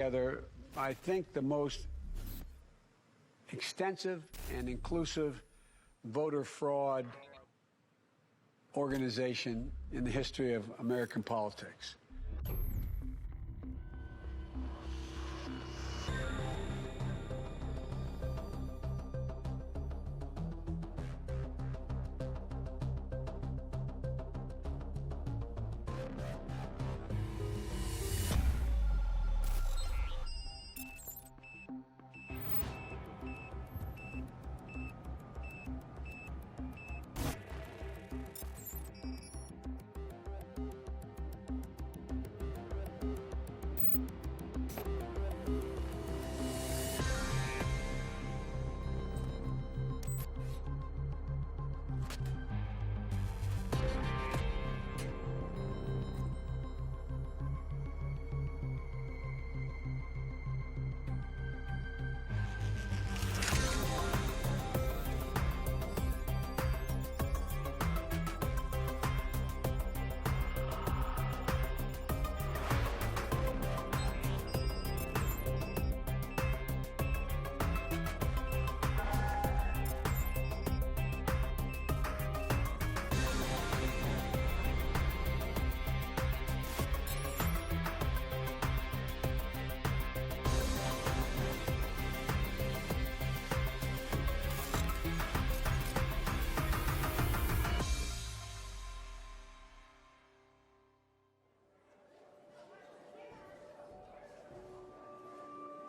Together, I think, the most extensive and inclusive voter fraud organization in the history of American politics.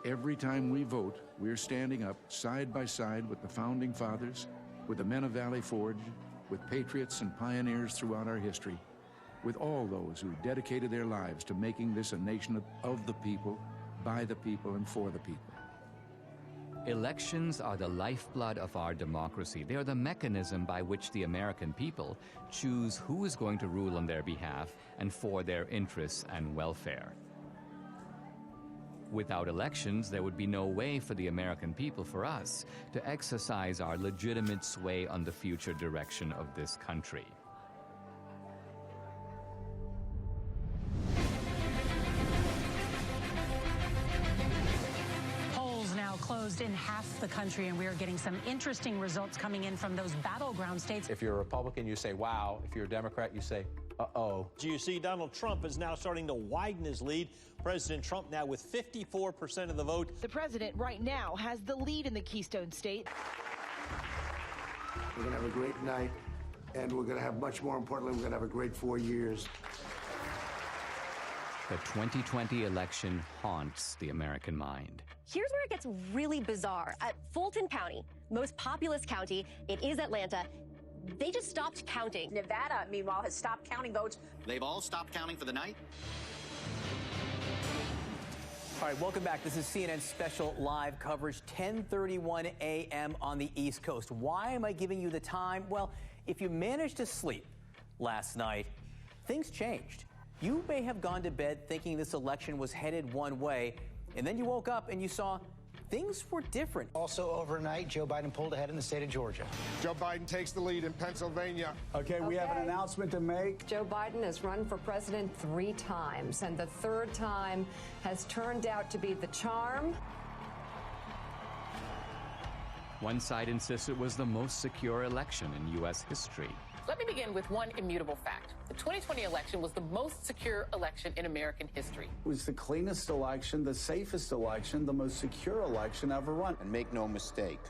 Every time we vote, we're standing up side by side with the Founding Fathers, with the men of Valley Forge, with patriots and pioneers throughout our history, with all those who dedicated their lives to making this a nation of the people, by the people, and for the people. Elections are the lifeblood of our democracy. They are the mechanism by which the American people choose who is going to rule on their behalf and for their interests and welfare. Without elections, there would be no way for the American people, for us, to exercise our legitimate sway on the future direction of this country. Polls now closed in half the country, and we are getting some interesting results coming in from those battleground states. If you're a Republican, you say, wow. If you're a Democrat, you say, uh-oh. You see, Donald Trump is now starting to widen his lead. President Trump now with 54% of the vote. The president right now has the lead in the Keystone State. We're going to have a great night, and we're going to have, much more importantly, we're going to have a great 4 years. The 2020 election haunts the American mind. Here's where it gets really bizarre. At Fulton County, most populous county, it is Atlanta, they just stopped counting. Nevada, meanwhile, has stopped counting votes. They've all stopped counting for the night? All right, welcome back. This is CNN's special live coverage, 10:31 a.m. on the East Coast. Why am I giving you the time? Well, if you managed to sleep last night, things changed. You may have gone to bed thinking this election was headed one way, and then you woke up and you saw things were different. Also overnight, Joe Biden pulled ahead in the state of Georgia. Joe Biden takes the lead in Pennsylvania. Okay, we have an announcement to make. Joe Biden has run for president 3 times, and the 3rd time has turned out to be the charm. One side insists it was the most secure election in U.S. history. Let me begin with one immutable fact. The 2020 election was the most secure election in American history. It was the cleanest election, the safest election, the most secure election ever run. And make no mistake,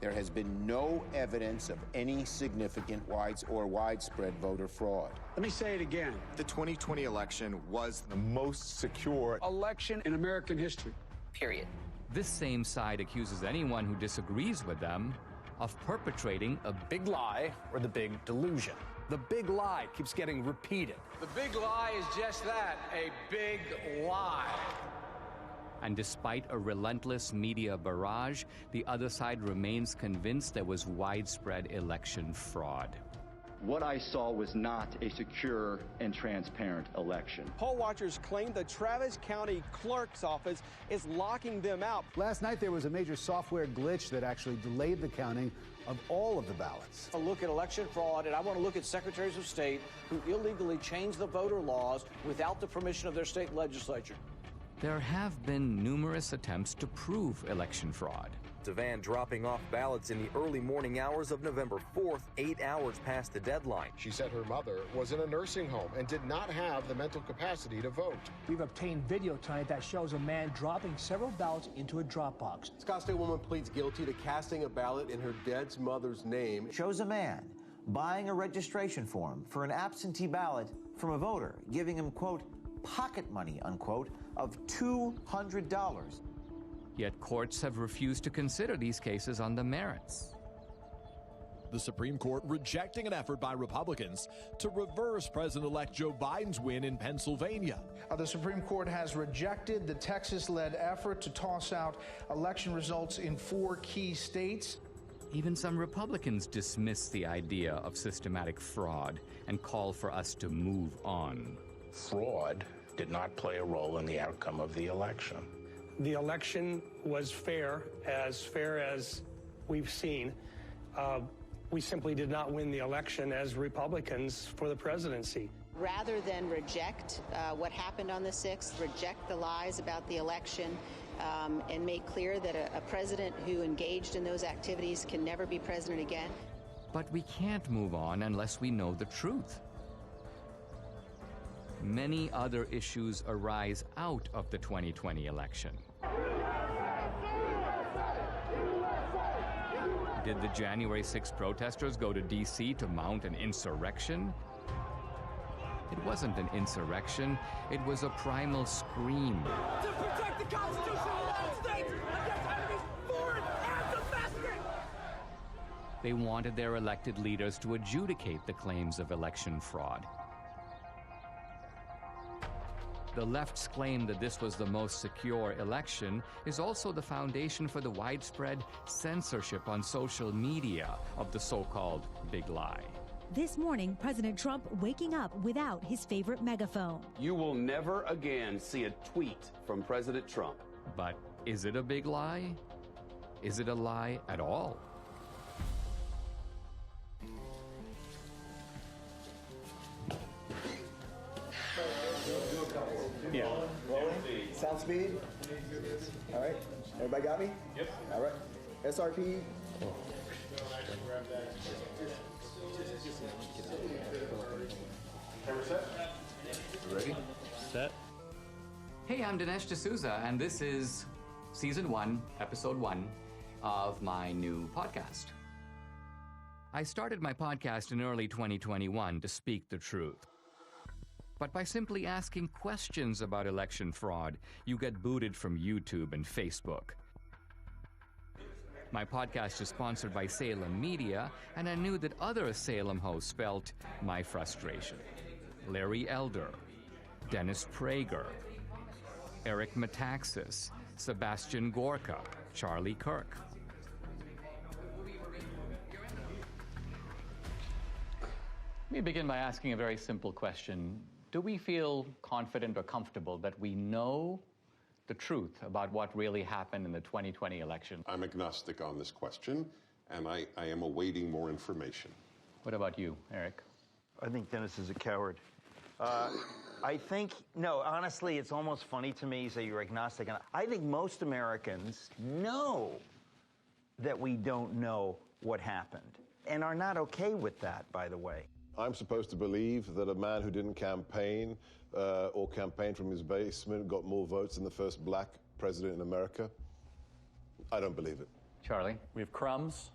there has been no evidence of any significant widespread voter fraud. Let me say it again. The 2020 election was the most secure election in American history. Period. This same side accuses anyone who disagrees with them of perpetrating a big lie or the big delusion. The big lie keeps getting repeated. The big lie is just that, a big lie. And despite a relentless media barrage, the other side remains convinced there was widespread election fraud. What I saw was not a secure and transparent election. Poll watchers claim the Travis County Clerk's office is locking them out. Last night, there was a major software glitch that actually delayed the counting of all of the ballots. A look at election fraud, and I want to look at secretaries of state who illegally changed the voter laws without the permission of their state legislature. There have been numerous attempts to prove election fraud. A van dropping off ballots in the early morning hours of November 4th, 8 hours past the deadline. She said her mother was in a nursing home and did not have the mental capacity to vote. We've obtained video tonight that shows a man dropping several ballots into a drop box. Scottsdale woman pleads guilty to casting a ballot in her dead mother's name. Shows a man buying a registration form for an absentee ballot from a voter, giving him, quote, pocket money, unquote, of $200. Yet courts have refused to consider these cases on the merits. The Supreme Court rejecting an effort by Republicans to reverse President-elect Joe Biden's win in Pennsylvania. The Supreme Court has rejected the Texas-led effort to toss out election results in 4 key states. Even some Republicans dismiss the idea of systematic fraud and call for us to move on. Fraud did not play a role in the outcome of the election. The election was fair as we've seen. We simply did not win the election as Republicans for the presidency. Rather than reject what happened on the 6th, reject the lies about the election, and make clear that a president who engaged in those activities can never be president again. But we can't move on unless we know the truth. Many other issues arise out of the 2020 election. Did the January 6 protesters go to D.C. to mount an insurrection? It wasn't an insurrection, it was a primal scream. To protect the Constitution of the United States against enemies foreign and domestic! They wanted their elected leaders to adjudicate the claims of election fraud. The left's claim that this was the most secure election is also the foundation for the widespread censorship on social media of the so-called big lie. This morning, President Trump waking up without his favorite megaphone. You will never again see a tweet from President Trump. But is it a big lie? Is it a lie at all? Yeah. Rolling. Sound speed. All right. Everybody got me? Yep. All right. SRP. Ready? Set. Hey, I'm Dinesh D'Souza, and this is Season 1, Episode 1 of my new podcast. I started my podcast in early 2021 to speak the truth. But by simply asking questions about election fraud, you get booted from YouTube and Facebook. My podcast is sponsored by Salem Media, and I knew that other Salem hosts felt my frustration. Larry Elder, Dennis Prager, Eric Metaxas, Sebastian Gorka, Charlie Kirk. Let me begin by asking a very simple question. Do we feel confident or comfortable that we know the truth about what really happened in the 2020 election? I'm agnostic on this question, and I am awaiting more information. What about you, Eric? I think Dennis is a coward. I think, no, honestly, it's almost funny to me you say you're agnostic. And I think most Americans know that we don't know what happened and are not okay with that, by the way. I'm supposed to believe that a man who didn't campaign or campaign from his basement got more votes than the first black president in America. I don't believe it. Charlie? We have crumbs.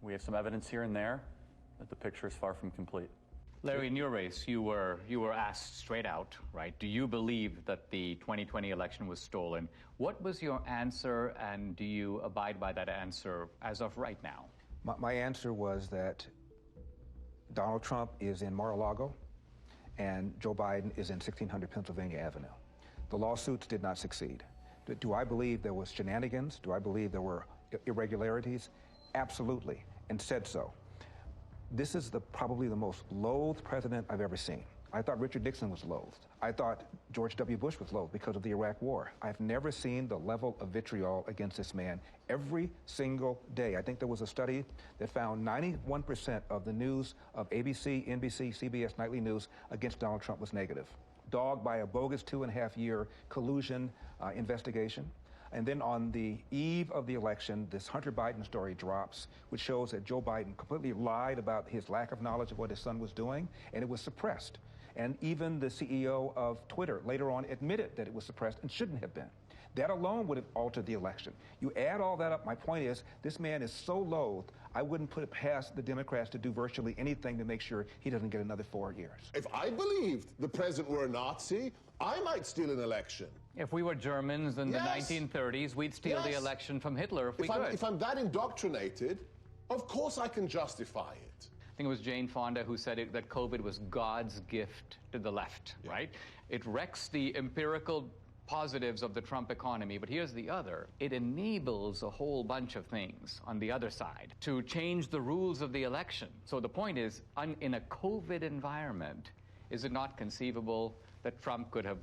We have some evidence here and there that the picture is far from complete. Larry, in your race, you were asked straight out, right? Do you believe that the 2020 election was stolen? What was your answer, and do you abide by that answer as of right now? My answer was that Donald Trump is in Mar-a-Lago, and Joe Biden is in 1600 Pennsylvania Avenue. The lawsuits did not succeed. Do I believe there was shenanigans? Do I believe there were irregularities? Absolutely, and said so. This is probably the most loathed president I've ever seen. I thought Richard Nixon was loathed. I thought George W. Bush was loathed because of the Iraq War. I've never seen the level of vitriol against this man every single day. I think there was a study that found 91% of the news of ABC, NBC, CBS nightly news against Donald Trump was negative. dogged by a bogus 2.5-year collusion investigation. And then on the eve of the election, this Hunter Biden story drops, which shows that Joe Biden completely lied about his lack of knowledge of what his son was doing, and it was suppressed. And even the CEO of Twitter later on admitted that it was suppressed and shouldn't have been. That alone would have altered the election. You add all that up, my point is, this man is so loathed, I wouldn't put it past the Democrats to do virtually anything to make sure he doesn't get another 4 years. If I believed the president were a Nazi, I might steal an election. If we were Germans in the 1930s, we'd steal the election from Hitler if we could. If I'm that indoctrinated, of course I can justify it. I think it was Jane Fonda who said that COVID was God's gift to the left, right? It wrecks the empirical positives of the Trump economy, but here's the other. It enables a whole bunch of things on the other side to change the rules of the election. So the point is, in a COVID environment, is it not conceivable that Trump could have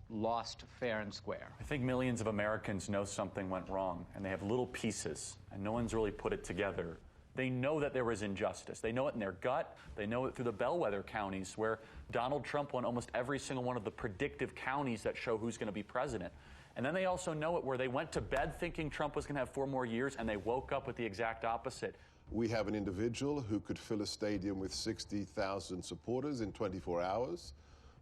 lost fair and square? I think millions of Americans know something went wrong, and they have little pieces, and no one's really put it together. They know that there was injustice. They know it in their gut. They know it through the bellwether counties where Donald Trump won almost every single one of the predictive counties that show who's going to be president. And then they also know it where they went to bed thinking Trump was going to have 4 more years, and they woke up with the exact opposite. We have an individual who could fill a stadium with 60,000 supporters in 24 hours,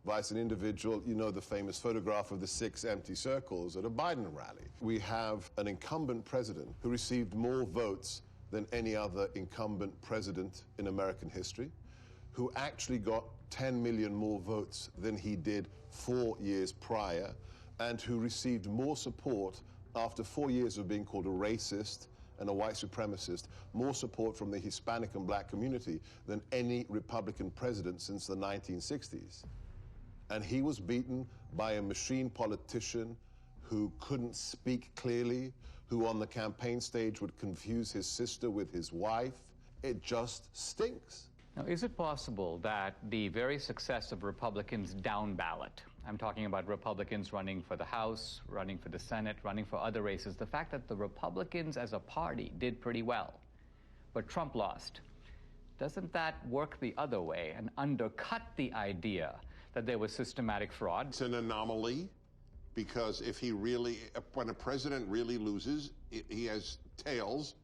vice an individual, you know, the famous photograph of the 6 empty circles at a Biden rally. We have an incumbent president who received more votes than any other incumbent president in American history, who actually got 10 million more votes than he did 4 years prior, and who received more support after 4 years of being called a racist and a white supremacist, more support from the Hispanic and black community than any Republican president since the 1960s. And he was beaten by a machine politician who couldn't speak clearly, who on the campaign stage would confuse his sister with his wife. It just stinks. Now, is it possible that the very success of Republicans down ballot, I'm talking about Republicans running for the House, running for the Senate, running for other races, the fact that the Republicans as a party did pretty well, but Trump lost, doesn't that work the other way and undercut the idea that there was systematic fraud? It's an anomaly. Because if he really, when a president really loses, he has tails.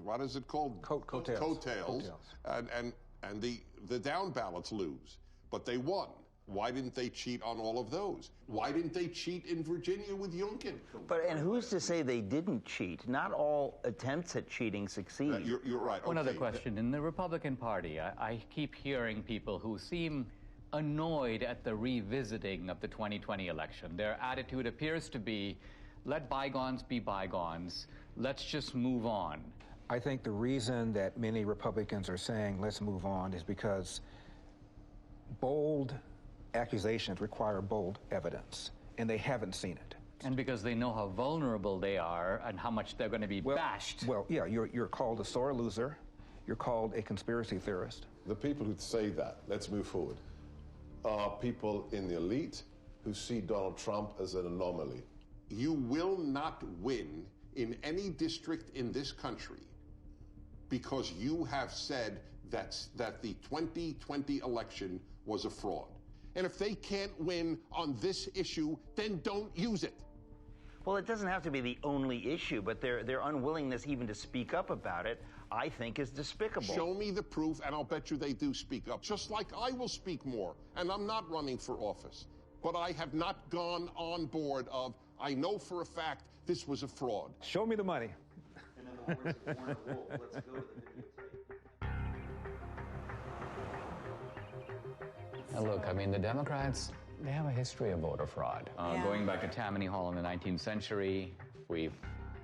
What is it called? Coattails. Coattails. And the down ballots lose. But they won. Why didn't they cheat on all of those? Why didn't they cheat in Virginia with Youngkin? And who's to say they didn't cheat? Not all attempts at cheating succeed. You're right. One other question. In the Republican Party, I keep hearing people who seem annoyed at the revisiting of the 2020 election. Their attitude appears to be, let bygones be bygones. Let's just move on. I think the reason that many Republicans are saying let's move on is because bold accusations require bold evidence, and they haven't seen it. And because they know how vulnerable they are and how much they're going to be bashed. Well, yeah, you're called a sore loser. You're called a conspiracy theorist. The people who say that, let's move forward, are people in the elite who see Donald Trump as an anomaly. You will not win in any district in this country because you have said that the 2020 election was a fraud. And if they can't win on this issue, then don't use it. Well, it doesn't have to be the only issue, but their unwillingness even to speak up about it, I think, is despicable. Show me the proof, and I'll bet you they do speak up. Just like I will speak more, and I'm not running for office. But I have not gone on board of, I know for a fact this was a fraud. Show me the money. And in the words of Warner Wolf, let's go to the videotape. Now look, I mean, the Democrats, they have a history of voter fraud. Going back to Tammany Hall in the 19th century, we've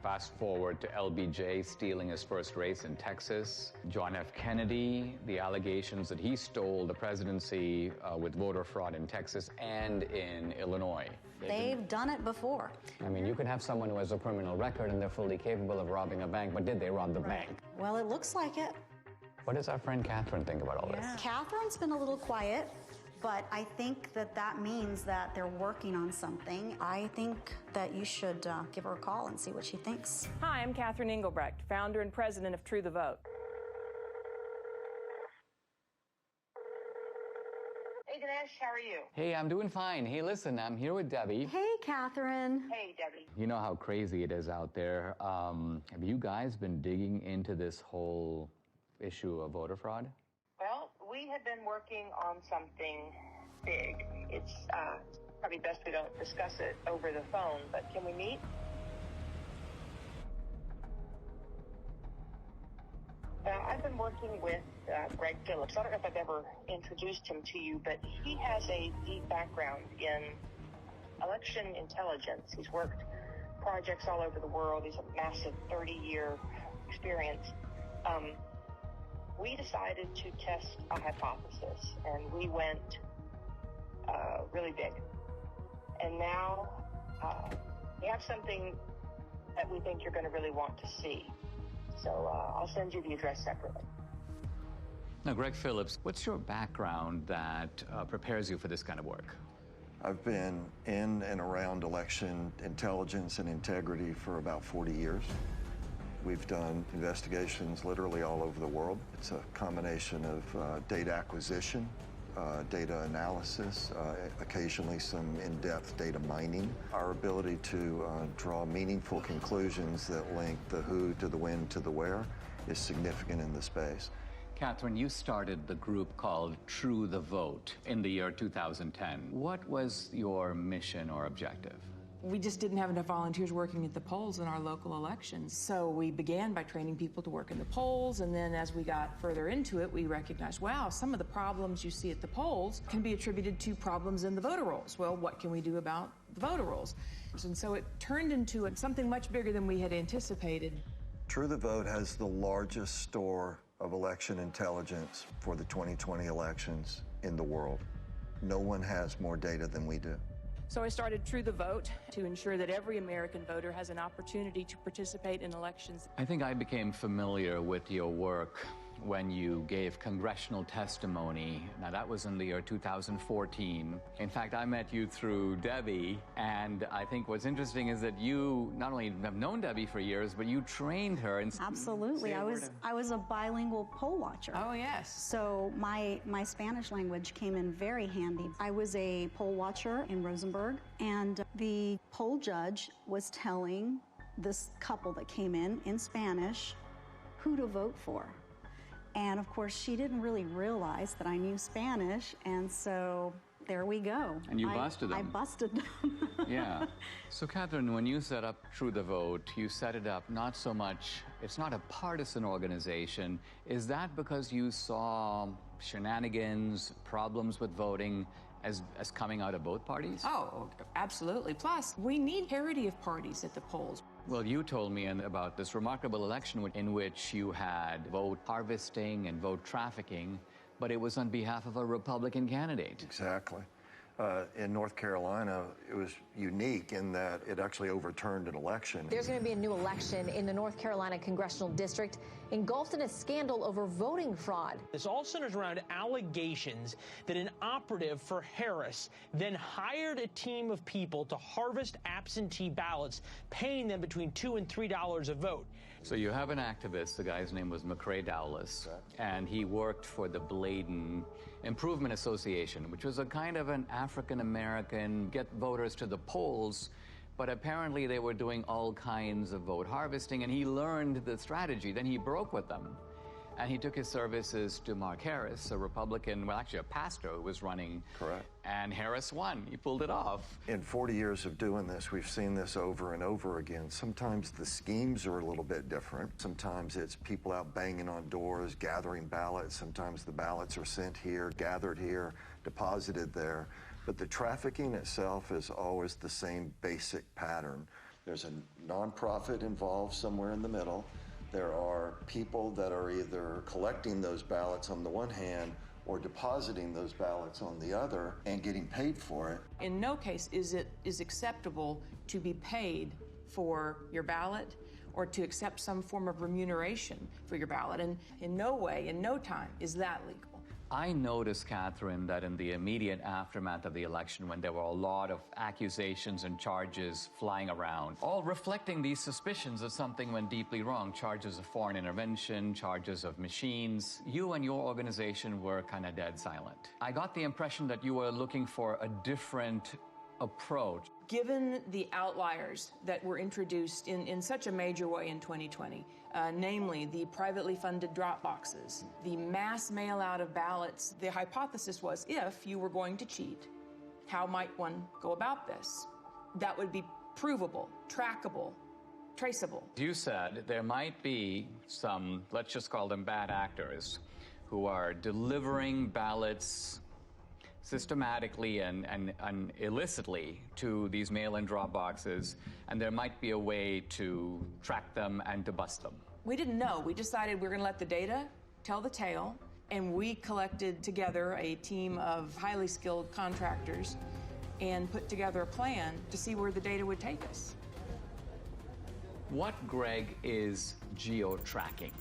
fast forward to LBJ stealing his first race in Texas, John F. Kennedy, the allegations that he stole the presidency with voter fraud in Texas and in Illinois. They've done it before. I mean, you could have someone who has a criminal record and they're fully capable of robbing a bank, but did they rob the bank? Well, it looks like it. What does our friend Catherine think about all this? Catherine's been a little quiet, but I think that means that they're working on something. I think that you should give her a call and see what she thinks. Hi, I'm Catherine Engelbrecht, founder and president of True the Vote. Hey, good Trish. How are you? Hey, I'm doing fine. Hey, listen, I'm here with Debbie. Hey, Catherine. Hey, Debbie. You know how crazy it is out there. Have you guys been digging into this whole issue of voter fraud? Well, we have been working on something big. It's probably best we don't discuss it over the phone, but can we meet? I've been working with Greg Phillips. I don't know if I've ever introduced him to you, but he has a deep background in election intelligence. He's worked projects all over the world. He's a massive 30-year experience. We decided to test a hypothesis, and we went really big. And now we have something that we think you're going to really want to see. So I'll send you the address separately. Now, Greg Phillips, what's your background that prepares you for this kind of work? I've been in and around election intelligence and integrity for about 40 years. We've done investigations literally all over the world. It's a combination of data acquisition, data analysis, occasionally some in-depth data mining. Our ability to draw meaningful conclusions that link the who to the when to the where is significant in the space. Catherine, you started the group called True the Vote in the year 2010. What was your mission or objective? We just didn't have enough volunteers working at the polls in our local elections. So we began by training people to work in the polls, and then as we got further into it, we recognized, wow, some of the problems you see at the polls can be attributed to problems in the voter rolls. Well, what can we do about the voter rolls? And so it turned into something much bigger than we had anticipated. True the Vote has the largest store of election intelligence for the 2020 elections in the world. No one has more data than we do. So I started True the Vote to ensure that every American voter has an opportunity to participate in elections. I think I became familiar with your work when you gave congressional testimony. Now, that was in the year 2014. In fact, I met you through Debbie, and I think what's interesting is that you not only have known Debbie for years, but you trained her. And Absolutely. I was a bilingual poll watcher. Oh, yes. So my Spanish language came in very handy. I was a poll watcher in Rosenberg, and the poll judge was telling this couple that came in Spanish who to vote for. And of course, she didn't really realize that I knew Spanish, and so there we go. And you busted them. I busted them. Yeah. So, Catherine, when you set up True the Vote, you set it up not so much, it's not a partisan organization. Is that because you saw shenanigans, problems with voting as coming out of both parties? Oh, absolutely. Plus, we need parity of parties at the polls. Well, you told me about this remarkable election in which you had vote harvesting and vote trafficking, but it was on behalf of a Republican candidate. Exactly. In North Carolina, it was unique in that it actually overturned an election. There's going to be a new election in the North Carolina congressional district engulfed in a scandal over voting fraud. This all centers around allegations that an operative for Harris then hired a team of people to harvest absentee ballots, paying them between $2 and $3 a vote. So you have an activist, the guy's name was McCrae Dowless, and he worked for the Bladen Improvement Association, which was a kind of an African-American get voters to the polls, but apparently they were doing all kinds of vote harvesting, and he learned the strategy. Then he broke with them, and he took his services to Mark Harris, a Republican, well, actually a pastor who was running. Correct. And Harris won. He pulled it off. In 40 years of doing this, we've seen this over and over again. Sometimes the schemes are a little bit different. Sometimes it's people out banging on doors, gathering ballots. Sometimes the ballots are sent here, gathered here, deposited there. But the trafficking itself is always the same basic pattern. There's a nonprofit involved somewhere in the middle. There are people that are either collecting those ballots on the one hand or depositing those ballots on the other and getting paid for it. In no case is it acceptable to be paid for your ballot or to accept some form of remuneration for your ballot. And in no way, in no time, is that legal. I noticed, Catherine, that in the immediate aftermath of the election, when there were a lot of accusations and charges flying around, all reflecting these suspicions that something went deeply wrong, charges of foreign intervention, charges of machines, you and your organization were kind of dead silent. I got the impression that you were looking for a different approach. Given the outliers that were introduced in such a major way in 2020, namely the privately funded drop boxes, the mass mail out of ballots, the hypothesis was if you were going to cheat, how might one go about this? That would be provable, trackable, traceable. You said there might be some, let's just call them bad actors, who are delivering ballots systematically and illicitly to these mail-in drop boxes, and there might be a way to track them and to bust them. We didn't know. We decided we're going to let the data tell the tale, and we collected together a team of highly skilled contractors and put together a plan to see where the data would take us. What, Greg, is geo-tracking?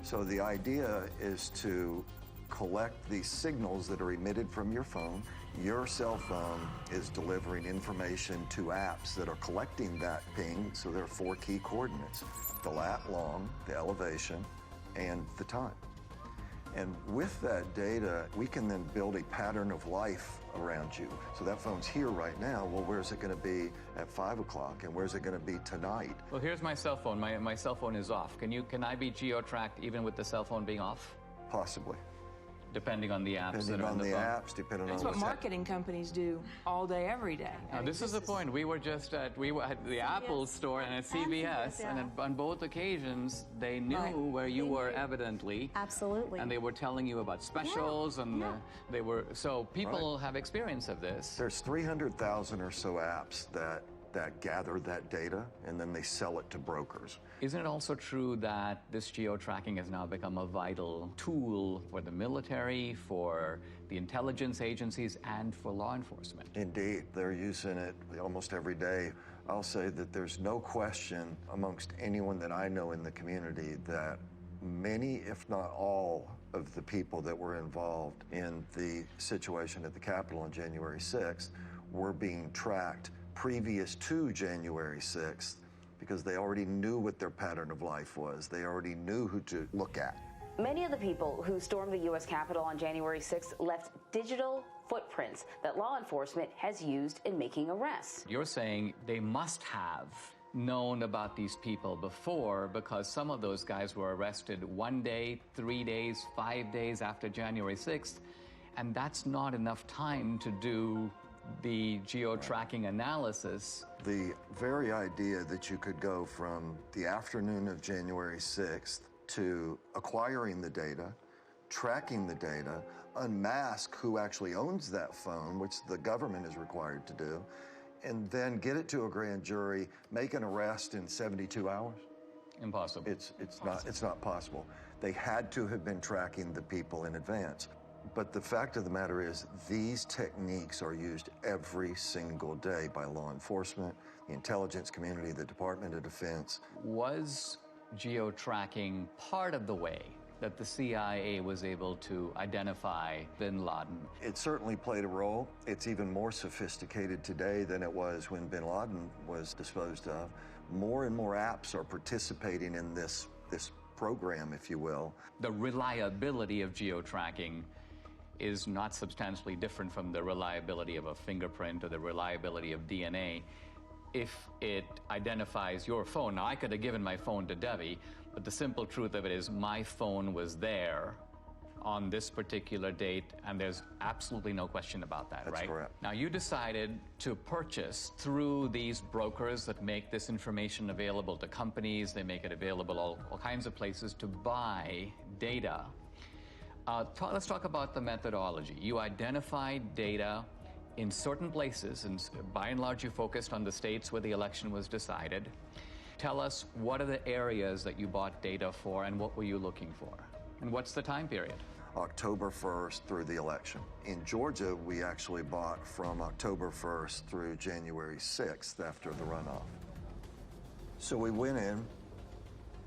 So the idea is to collect these signals that are emitted from your phone. Your cell phone is delivering information to apps that are collecting that ping, so there are 4 key coordinates: the lat long, the elevation, and the time. And with that data, we can then build a pattern of life around you. So that phone's here right now. Well, where's it going to be at 5 o'clock, and where's it going to be tonight? Well, here's my cell phone. My cell phone is off. Can I be geo-tracked even with the cell phone being off? Possibly. Depending on the apps that are on the phone. Apps, depending on That's what marketing companies do all day, every day. Now, this is the point. We were at the Apple store and at CVS, and on both occasions, they knew where you were evidently. Absolutely. And they were telling you about specials, and they were, so people have experience of this. There's 300,000 or so apps that gather that data, and then they sell it to brokers. Isn't it also true that this geo-tracking has now become a vital tool for the military, for the intelligence agencies, and for law enforcement? Indeed, they're using it almost every day. I'll say that there's no question amongst anyone that I know in the community that many, if not all, of the people that were involved in the situation at the Capitol on January 6th were being tracked previous to January 6th, because they already knew what their pattern of life was. They already knew who to look at. Many of the people who stormed the U.S. Capitol on January 6th left digital footprints that law enforcement has used in making arrests. You're saying they must have known about these people before, because some of those guys were arrested 1 day, 3 days, 5 days after January 6th, and that's not enough time to do the geo-tracking analysis. The very idea that you could go from the afternoon of January 6th to acquiring the data, tracking the data, unmask who actually owns that phone, which the government is required to do, and then get it to a grand jury, make an arrest in 72 hours? Impossible. It's not possible. They had to have been tracking the people in advance. But the fact of the matter is, these techniques are used every single day by law enforcement, the intelligence community, the Department of Defense. Was geo-tracking part of the way that the CIA was able to identify bin Laden? It certainly played a role. It's even more sophisticated today than it was when bin Laden was disposed of. More and more apps are participating in this program, if you will. The reliability of geo-tracking is not substantially different from the reliability of a fingerprint or the reliability of DNA. If it identifies your phone, now I could have given my phone to Debbie, but the simple truth of it is my phone was there on this particular date, and there's absolutely no question about that, right? That's correct. Now, you decided to purchase through these brokers that make this information available to companies, they make it available all kinds of places to buy data. Let's talk about the methodology. You identified data in certain places, and by and large you focused on the states where the election was decided. Tell us, what are the areas that you bought data for, and what were you looking for? And what's the time period? October 1st through the election. In Georgia, we actually bought from October 1st through January 6th after the runoff. So we went in,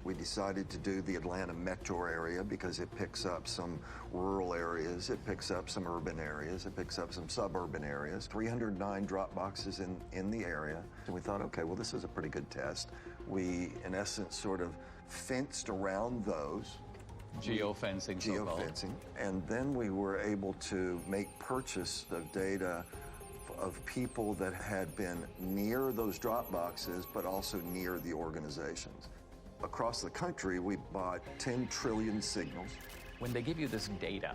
We decided to do the Atlanta metro area because it picks up some rural areas, it picks up some urban areas, it picks up some suburban areas. 309 drop boxes in the area. And we thought, okay, well, this is a pretty good test. We, in essence, sort of fenced around those. Geofencing, so-called. Geofencing. And then we were able to make purchase of data of people that had been near those drop boxes, but also near the organizations. Across the country, we bought 10 trillion signals. When they give you this data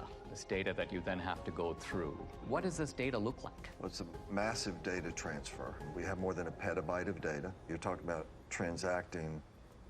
that you then have to go through, what does this data look like? Well, it's a massive data transfer. We have more than a petabyte of data. You're talking about transacting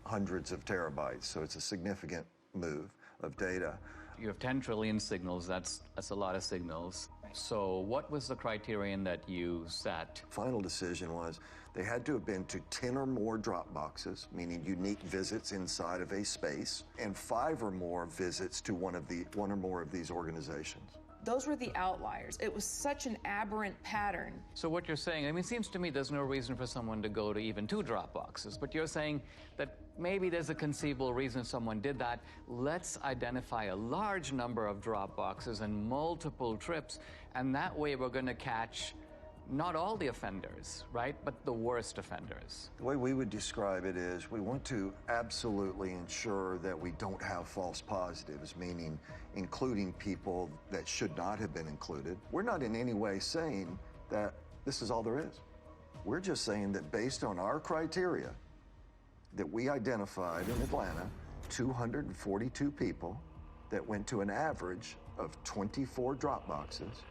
hundreds of terabytes, so it's a significant move of data. You have 10 trillion signals, that's a lot of signals. So what was the criterion that you set? Final decision was they had to have been to 10 or more drop boxes, meaning unique visits inside of a space, and 5 or more visits to one or more of these organizations. Those were the outliers. It was such an aberrant pattern. So what you're saying, I mean, it seems to me there's no reason for someone to go to even 2 drop boxes, but you're saying that maybe there's a conceivable reason someone did that. Let's identify a large number of drop boxes and multiple trips, and that way we're going to catch not all the offenders, right, but the worst offenders. The way we would describe it is we want to absolutely ensure that we don't have false positives, meaning including people that should not have been included. We're not in any way saying that this is all there is. We're just saying that based on our criteria that we identified in Atlanta, 242 people that went to an average of 24 drop boxes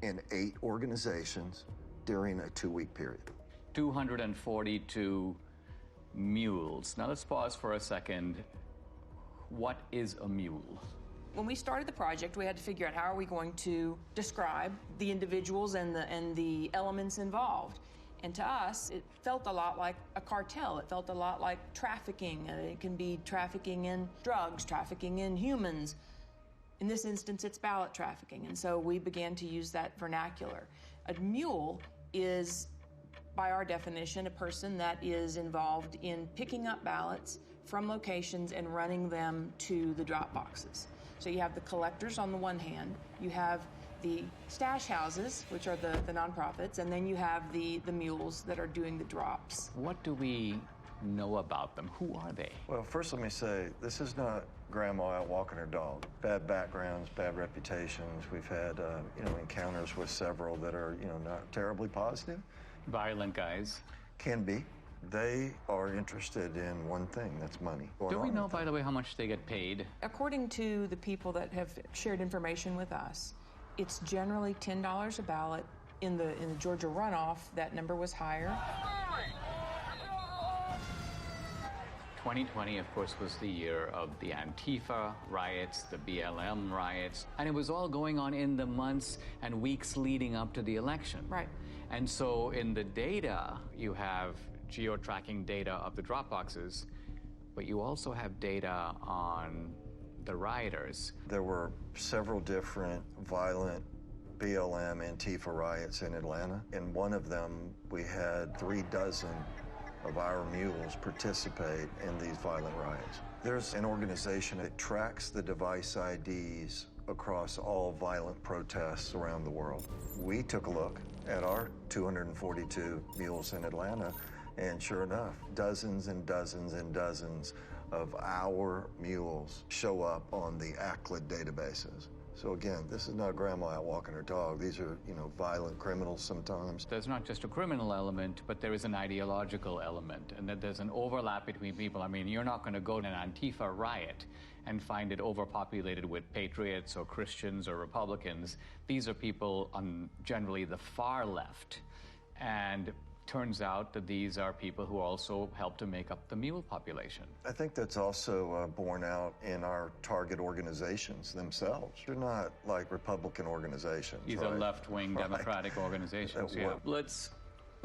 in 8 organizations during a 2-week period. 242 mules. Now let's pause for a second. What is a mule? When we started the project, we had to figure out how are we going to describe the individuals and the elements involved. And to us, it felt a lot like a cartel. It felt a lot like trafficking. It can be trafficking in drugs, trafficking in humans. In this instance, it's ballot trafficking, and so we began to use that vernacular. A mule is, by our definition, a person that is involved in picking up ballots from locations and running them to the drop boxes. So you have the collectors on the one hand, you have the stash houses, which are the nonprofits, and then you have the mules that are doing the drops. What do we know about them? Who are they? Well, first let me say, this is not grandma out walking her dog. Bad backgrounds, bad reputations. We've had, encounters with several that are, not terribly positive. Violent guys. Can be. They are interested in one thing, that's money. Do we know, by the way, how much they get paid? According to the people that have shared information with us, it's generally $10 a ballot. In the Georgia runoff, that number was higher. 2020, of course, was the year of the Antifa riots, the BLM riots, and it was all going on in the months and weeks leading up to the election. Right. And so in the data, you have geo-tracking data of the drop boxes, but you also have data on the rioters. There were several different violent BLM Antifa riots in Atlanta. In one of them, we had 36 of our mules participate in these violent riots. There's an organization that tracks the device IDs across all violent protests around the world. We took a look at our 242 mules in Atlanta, and sure enough, dozens and dozens and dozens of our mules show up on the ACLID databases. So again, this is not grandma out walking her dog. These are, violent criminals sometimes. There's not just a criminal element, but there is an ideological element, and that there's an overlap between people. I mean, you're not going to go to an Antifa riot and find it overpopulated with patriots or Christians or Republicans. These are people on generally the far left. And turns out that these are people who also help to make up the mule population. I think that's also borne out in our target organizations themselves. They're not like Republican organizations. These right? are left-wing Democratic organizations. Yeah. Let's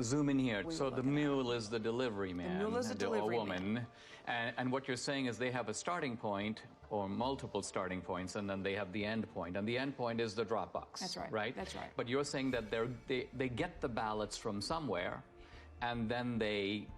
zoom in here. So the mule is the delivery man. The mule is the delivery woman. And what you're saying is they have a starting point or multiple starting points, and then they have the end point. And the end point is the drop box. That's right. Right? That's right. But you're saying that they get the ballots from somewhere, and then they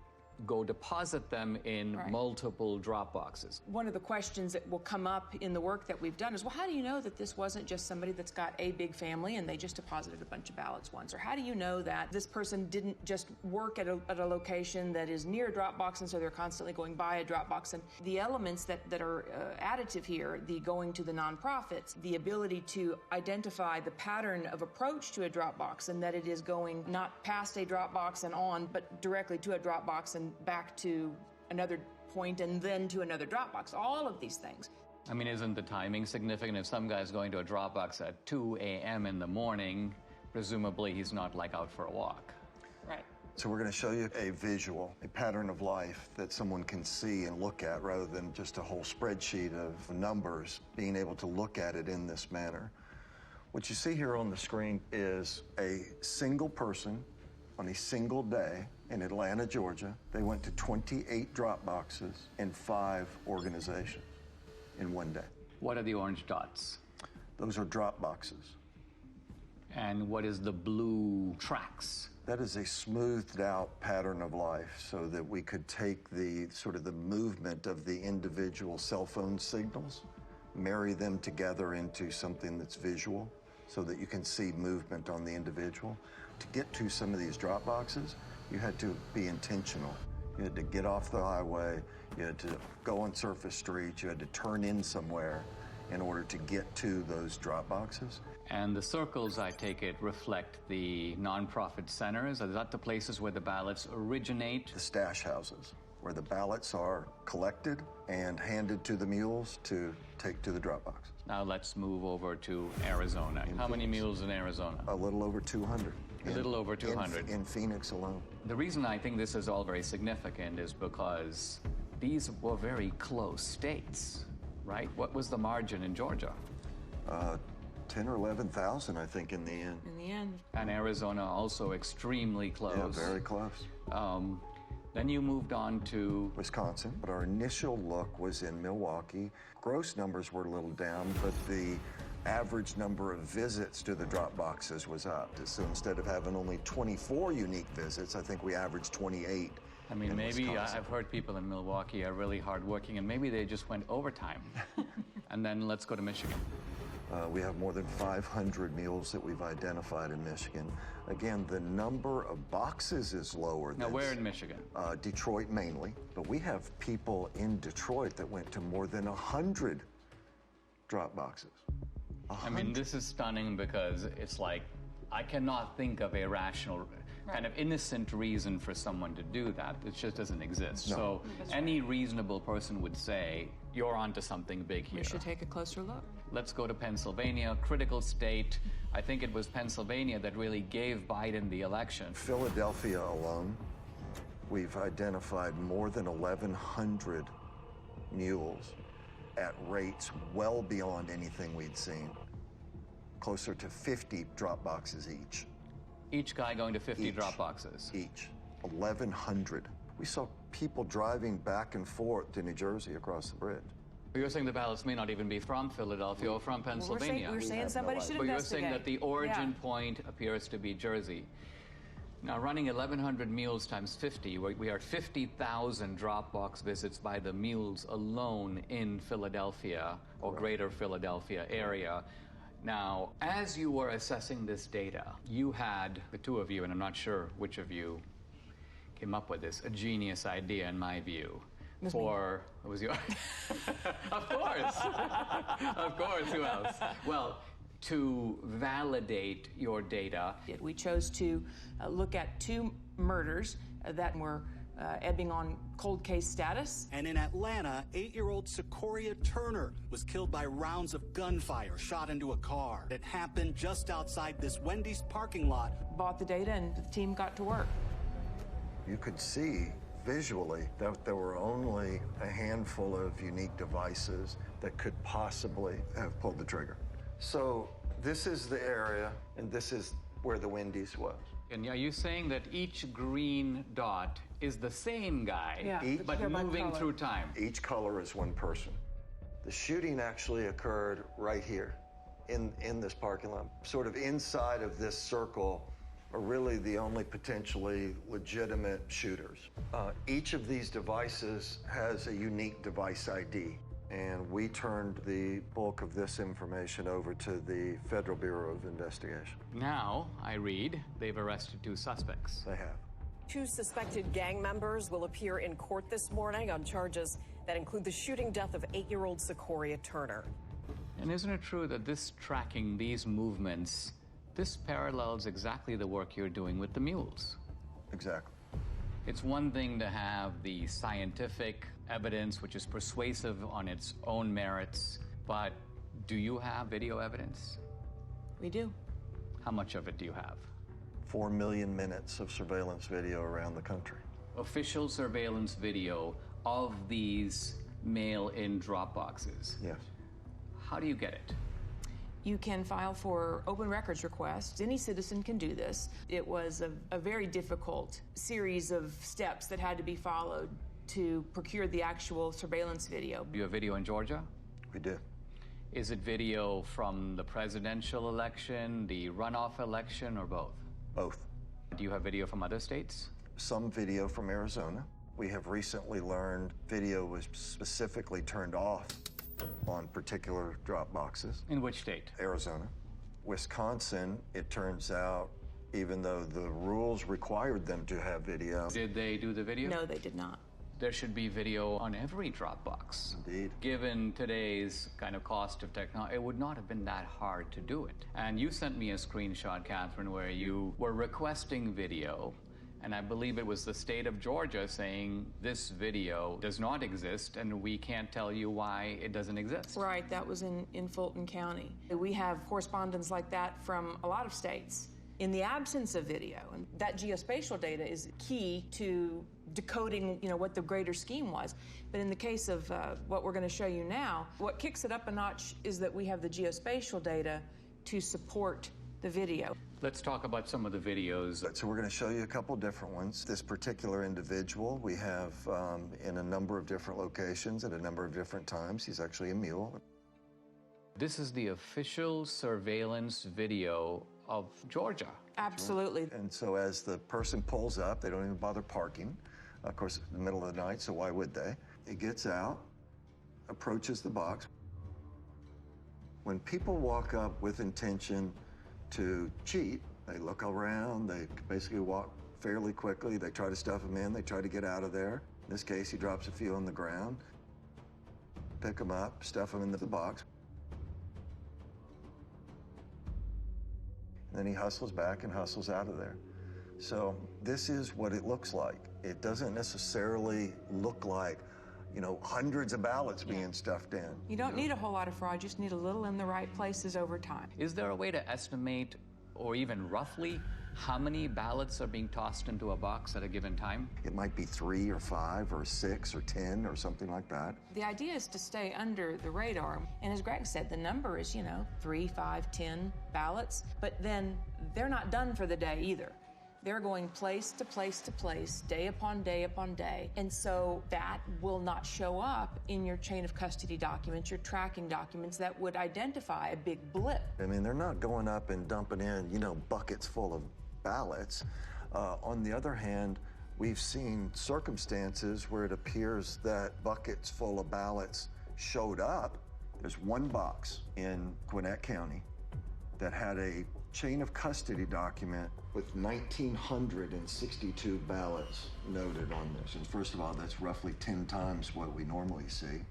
go deposit them in multiple drop boxes. One of the questions that will come up in the work that we've done is, well, how do you know that this wasn't just somebody that's got a big family and they just deposited a bunch of ballots once? Or how do you know that this person didn't just work at a location that is near a drop box and so they're constantly going by a drop box? And the elements that are additive here, the going to the nonprofits, the ability to identify the pattern of approach to a drop box, and that it is going not past a drop box and on, but directly to a drop box and back to another point and then to another drop box. All of these things. I mean, isn't the timing significant? If some guy's going to a drop box at 2 a.m. in the morning, presumably he's not like out for a walk. Right. So we're going to show you a visual, a pattern of life that someone can see and look at rather than just a whole spreadsheet of numbers, being able to look at it in this manner. What you see here on the screen is a single person on a single day in Atlanta, Georgia. They went to 28 drop boxes in 5 organizations in one day. What are the orange dots? Those are drop boxes. And what is the blue tracks? That is a smoothed out pattern of life so that we could take the sort of the movement of the individual cell phone signals, marry them together into something that's visual so that you can see movement on the individual. To get to some of these drop boxes, you had to be intentional. You had to get off the highway, you had to go on surface streets, you had to turn in somewhere in order to get to those drop boxes. And the circles, I take it, reflect the nonprofit centers? Are that the places where the ballots originate? The stash houses, where the ballots are collected and handed to the mules to take to the drop boxes. Now let's move over to Arizona. How many mules in Arizona? A little over 200. A little over 200. In Phoenix alone. The reason I think this is all very significant is because these were very close states, right? What was the margin in Georgia? 10 or 11,000, I think, in the end. In the end. And Arizona also extremely close. Yeah, very close. Then you moved on to Wisconsin, but our initial look was in Milwaukee. Gross numbers were a little down, but the average number of visits to the drop boxes was up. So instead of having only 24 unique visits, I think we averaged 28. I mean, maybe I've heard people in Milwaukee are really hardworking, and maybe they just went overtime. And then let's go to Michigan. We have more than 500 mules that we've identified in Michigan. Again, the number of boxes is lower. Now, where in Michigan? Detroit mainly, but we have people in Detroit that went to more than 100 drop boxes. I mean, this is stunning because it's like, I cannot think of a rational, kind of innocent reason for someone to do that. It just doesn't exist. No. So any reasonable person would say, you're onto something big here. We should take a closer look. Let's go to Pennsylvania, critical state. I think it was Pennsylvania that really gave Biden the election. Philadelphia alone, we've identified more than 1,100 mules at rates well beyond anything we'd seen. Closer to 50 drop boxes each. Each guy going to 50 drop boxes? Each. 1,100. We saw people driving back and forth to New Jersey across the bridge. But you're saying the ballots may not even be from Philadelphia or from Pennsylvania. We're saying somebody should investigate. But you're investigate. saying that the origin point appears to be Jersey. Now, running 1,100 mules times 50, we are 50,000 drop box visits by the mules alone in Philadelphia or greater Philadelphia area. Now, as you were assessing this data, you had, the two of you, and I'm not sure which of you came up with this, a genius idea in my view. It was your, of course, of course, who else? Well, to validate your data. We chose to look at 2 murders that were ebbing on cold case status. And in Atlanta, 8-year-old Secoria Turner was killed by rounds of gunfire shot into a car. It happened just outside this Wendy's parking lot. Bought the data and the team got to work. You could see visually that there were only a handful of unique devices that could possibly have pulled the trigger. So this is the area, and this is where the Wendy's was. And are you saying that each green dot is the same guy, but moving through time? Each color is one person. The shooting actually occurred right here in this parking lot, sort of inside of this circle are really the only potentially legitimate shooters. Each of these devices has a unique device ID, and we turned the bulk of this information over to the Federal Bureau of Investigation. Now, I read, they've arrested 2 suspects. They have. 2 suspected gang members will appear in court this morning on charges that include the shooting death of 8-year-old Secoria Turner. And isn't it true that this tracking these movements, this parallels exactly the work you're doing with the mules? Exactly. It's one thing to have the scientific evidence, which is persuasive on its own merits, but do you have video evidence? We do. How much of it do you have? 4 million minutes of surveillance video around the country. Official surveillance video of these mail-in drop boxes? Yes. How do you get it? You can file for open records requests. Any citizen can do this. It was a very difficult series of steps that had to be followed to procure the actual surveillance video. Do you have video in Georgia? We do. Is it video from the presidential election, the runoff election, or both? Both. Do you have video from other states? Some video from Arizona. We have recently learned video was specifically turned off on particular drop boxes. In which state? Arizona. Wisconsin, it turns out, even though the rules required them to have video. Did they do the video? No, they did not. There should be video on every drop box. Indeed. Given today's kind of cost of technology, it would not have been that hard to do it. And you sent me a screenshot, Catherine, where you were requesting video, and I believe it was the state of Georgia saying this video does not exist and we can't tell you why it doesn't exist. Right, that was in Fulton County. We have correspondence like that from a lot of states. In the absence of video, and that geospatial data is key to decoding, what the greater scheme was. But in the case of what we're going to show you now, what kicks it up a notch is that we have the geospatial data to support the video. Let's talk about some of the videos. So we're going to show you a couple different ones. This particular individual we have in a number of different locations at a number of different times. He's actually a mule. This is the official surveillance video of Georgia. Absolutely. And so as the person pulls up, they don't even bother parking. Of course, in the middle of the night, so why would they? He gets out, approaches the box. When people walk up with intention to cheat, they look around, they basically walk fairly quickly, they try to stuff them in, they try to get out of there. In this case, he drops a few on the ground, pick them up, stuff them into the box. And then he hustles back and hustles out of there. So this is what it looks like. It doesn't necessarily look like, hundreds of ballots being stuffed in. You don't need a whole lot of fraud, you just need a little in the right places over time. Is there a way to estimate, or even roughly, how many ballots are being tossed into a box at a given time? It might be 3 or 5 or 6 or 10 or something like that. The idea is to stay under the radar. And as Greg said, the number is, 3, 5, 10 ballots. But then they're not done for the day either. They're going place to place to place, day upon day upon day. And so that will not show up in your chain of custody documents, your tracking documents that would identify a big blip. I mean, they're not going up and dumping in, buckets full of ballots. On the other hand, we've seen circumstances where it appears that buckets full of ballots showed up. There's one box in Gwinnett County that had a chain of custody document with 1,962 ballots noted on this. And first of all, that's roughly 10 times what we normally see.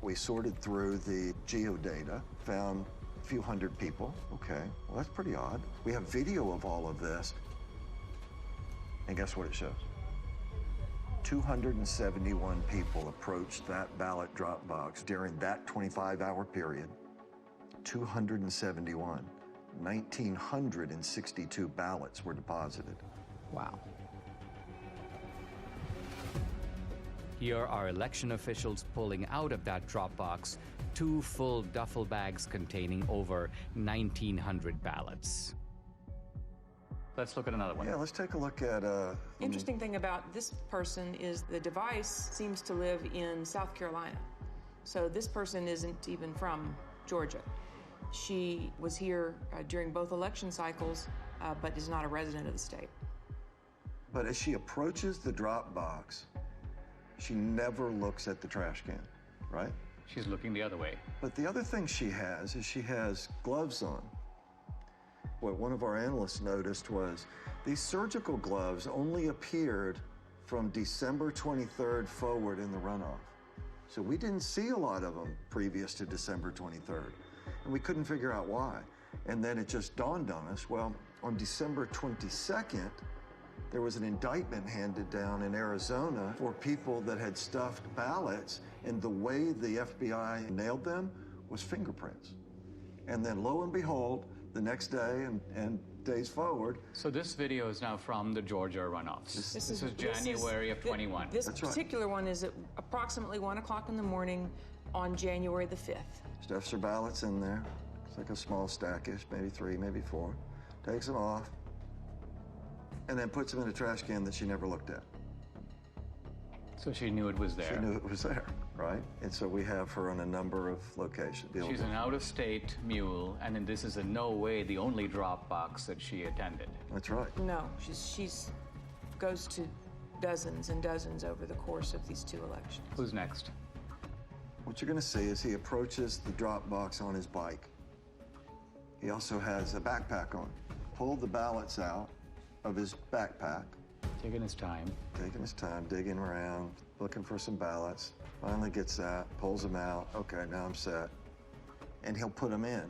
We sorted through the geodata, found a few hundred people. Okay, well, that's pretty odd. We have video of all of this. And guess what it shows? 271 people approached that ballot drop box during that 25-hour period. 271. 1,962 ballots were deposited. Wow. Here are election officials pulling out of that drop box 2 full duffel bags containing over 1,900 ballots. Let's look at another one. Yeah, let's take a look at... Interesting thing about this person is the device seems to live in South Carolina. So this person isn't even from Georgia. She was here during both election cycles but is not a resident of the state. But as she approaches the drop box, she never looks at the trash can, right? She's looking the other way. But the other thing she has is she has gloves on. What one of our analysts noticed was these surgical gloves only appeared from December 23rd forward in the runoff. So we didn't see a lot of them previous to December 23rd, and we couldn't figure out why. And then it just dawned on us, well, on December 22nd, there was an indictment handed down in Arizona for people that had stuffed ballots, and the way the FBI nailed them was fingerprints. And then lo and behold, the next day and days forward. So this video is now from the Georgia runoffs. This is January of 21. This particular one is at approximately 1 o'clock in the morning on January the 5th. Stuffs her ballots in there. It's like a small stackish, maybe 3, maybe 4. Takes them off, and then puts them in a trash can that she never looked at. So she knew it was there. She knew it was there, right? And so we have her on a number of locations. She's an out-of-state mule, and this is in no way the only drop box that she attended. That's right. No, she's goes to dozens and dozens over the course of these 2 elections. Who's next? What you're going to see is he approaches the drop box on his bike. He also has a backpack on. Pulled the ballots out of his backpack. Taking his time. Taking his time, digging around, looking for some ballots. Finally gets that, pulls them out. Okay, now I'm set. And he'll put them in.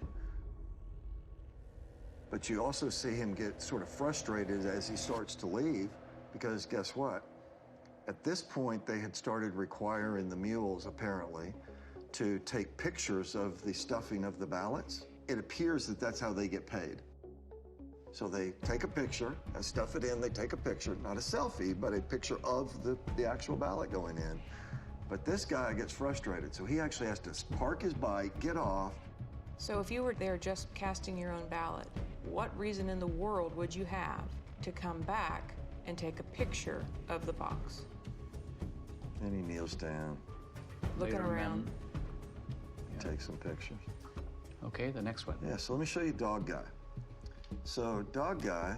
But you also see him get sort of frustrated as he starts to leave, because guess what? At this point, they had started requiring the mules, apparently, to take pictures of the stuffing of the ballots. It appears that that's how they get paid. So they take a picture, and stuff it in, they take a picture, not a selfie, but a picture of the actual ballot going in. But this guy gets frustrated, so he actually has to park his bike, get off. So if you were there just casting your own ballot, what reason in the world would you have to come back and take a picture of the box? And he kneels down. Looking around. Takes some pictures. Okay, the next one. Yeah, so let me show you Dog Guy. So Dog Guy,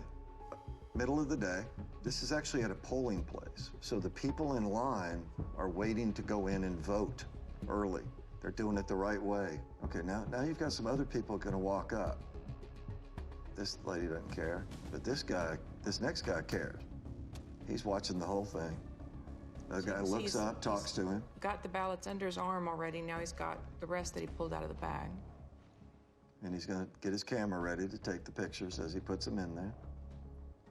middle of the day, this is actually at a polling place. So the people in line are waiting to go in and vote early. They're doing it the right way. Okay, now you've got some other people going to walk up. This lady doesn't care, but this next guy cares. He's watching the whole thing. The guy looks up, talks to him. Got the ballots under his arm already. Now he's got the rest that he pulled out of the bag. And he's going to get his camera ready to take the pictures as he puts them in there.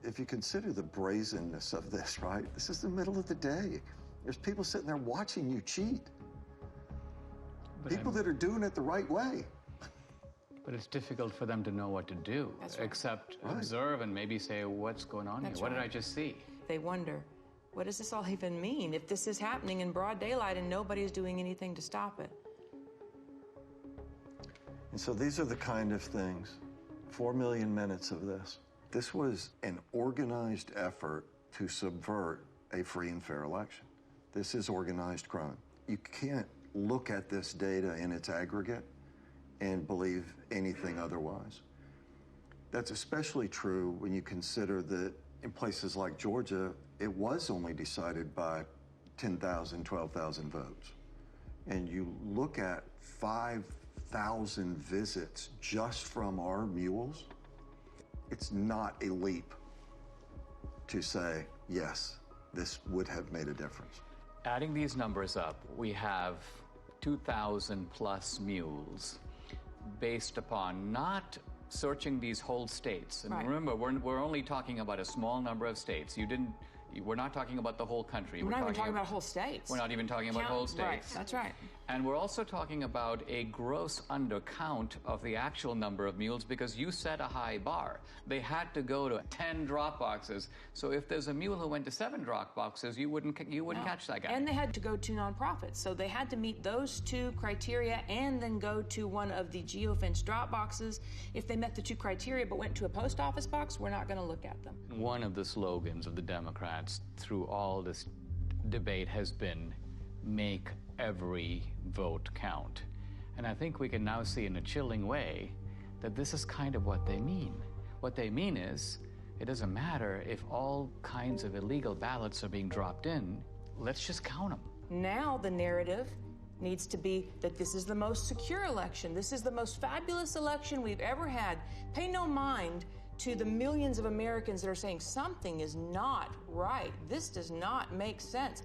If you consider the brazenness of this, right? This is the middle of the day. There's people sitting there watching you cheat. People that are doing it the right way. But it's difficult for them to know what to do, except observe and maybe say, what's going on here? What did I just see? They wonder, what does this all even mean if this is happening in broad daylight and nobody's doing anything to stop it? And so these are the kind of things, 4 million minutes of this. This was an organized effort to subvert a free and fair election. This is organized crime. You can't look at this data in its aggregate and believe anything otherwise. That's especially true when you consider that in places like Georgia, it was only decided by 10,000, 12,000 votes. And you look at 5,000 visits just from our mules, it's not a leap to say, yes, this would have made a difference. Adding these numbers up, we have 2,000 plus mules based upon not searching these whole states. And remember, we're only talking about a small number of states. We're not talking about the whole country. We're not even talking about whole states. We're not even talking about whole states. Right, that's right. And we're also talking about a gross undercount of the actual number of mules because you set a high bar. They had to go to 10 drop boxes. So if there's a mule who went to 7 drop boxes, you wouldn't catch that guy. And they had to go to nonprofits. So they had to meet those 2 criteria and then go to one of the geofence drop boxes. If they met the 2 criteria but went to a post office box, we're not going to look at them. One of the slogans of the Democrats through all this debate has been, make every vote count. And I think we can now see in a chilling way that this is kind of what they mean. What they mean is, it doesn't matter if all kinds of illegal ballots are being dropped in, let's just count them. Now the narrative needs to be that this is the most secure election. This is the most fabulous election we've ever had. Pay no mind to the millions of Americans that are saying something is not right. This does not make sense.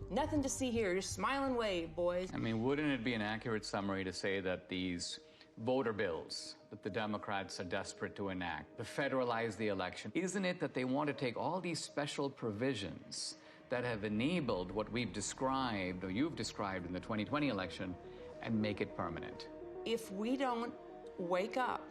Nothing to see here. Just smile and wave, boys. I mean, wouldn't it be an accurate summary to say that these voter bills that the Democrats are desperate to enact, to federalize the election, isn't it that they want to take all these special provisions that have enabled what we've described, or you've described in the 2020 election, and make it permanent? If we don't wake up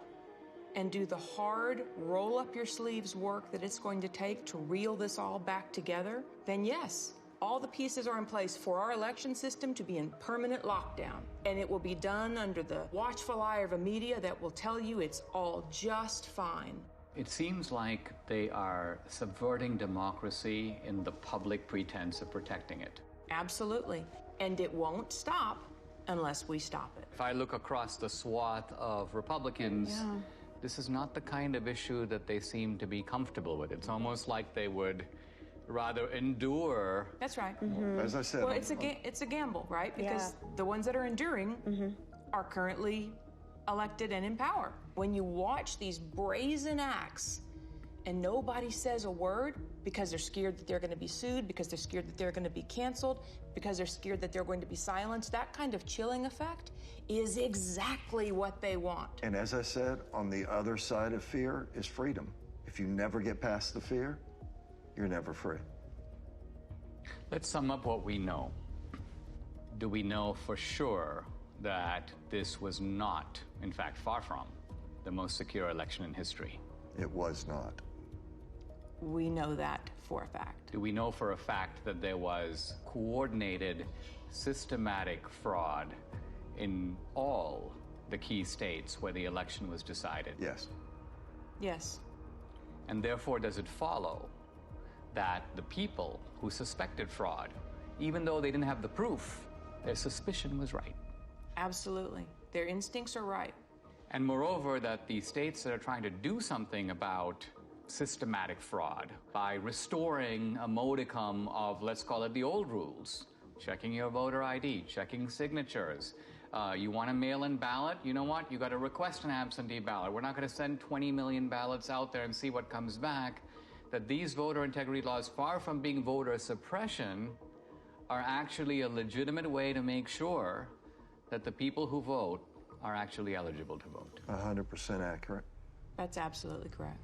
and do the hard, roll up your sleeves work that it's going to take to reel this all back together, then yes, all the pieces are in place for our election system to be in permanent lockdown. And it will be done under the watchful eye of a media that will tell you it's all just fine. It seems like they are subverting democracy in the public pretense of protecting it. Absolutely. And it won't stop unless we stop it. If I look across the swath of Republicans, this is not the kind of issue that they seem to be comfortable with. It's almost like they would rather endure. That's right. As I said, well, it's a gamble, right? Because the ones that are enduring are currently elected and in power. When you watch these brazen acts and nobody says a word because they're scared that they're going to be sued, because they're scared that they're going to be canceled, because they're scared that they're going to be silenced, that kind of chilling effect is exactly what they want. And as I said, on the other side of fear is freedom. If you never get past the fear, you're never free. Let's sum up what we know. Do we know for sure that this was not, in fact, far from, the most secure election in history? It was not. We know that for a fact. Do we know for a fact that there was coordinated, systematic fraud in all the key states where the election was decided? Yes. Yes. And therefore, does it follow that the people who suspected fraud, even though they didn't have the proof, their suspicion was right? Absolutely. Their instincts are right. And moreover, that the states that are trying to do something about systematic fraud by restoring a modicum of, let's call it the old rules, checking your voter ID, checking signatures. You want a mail-in ballot? You know what? You got to request an absentee ballot. We're not going to send 20 million ballots out there and see what comes back. That these voter integrity laws, far from being voter suppression, are actually a legitimate way to make sure that the people who vote are actually eligible to vote. 100% accurate. That's absolutely correct.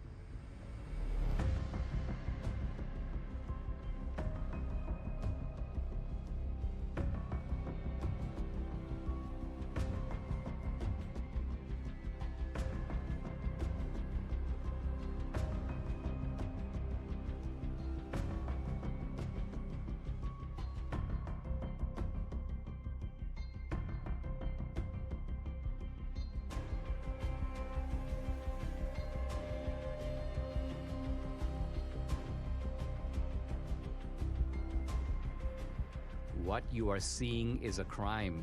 What you are seeing is a crime.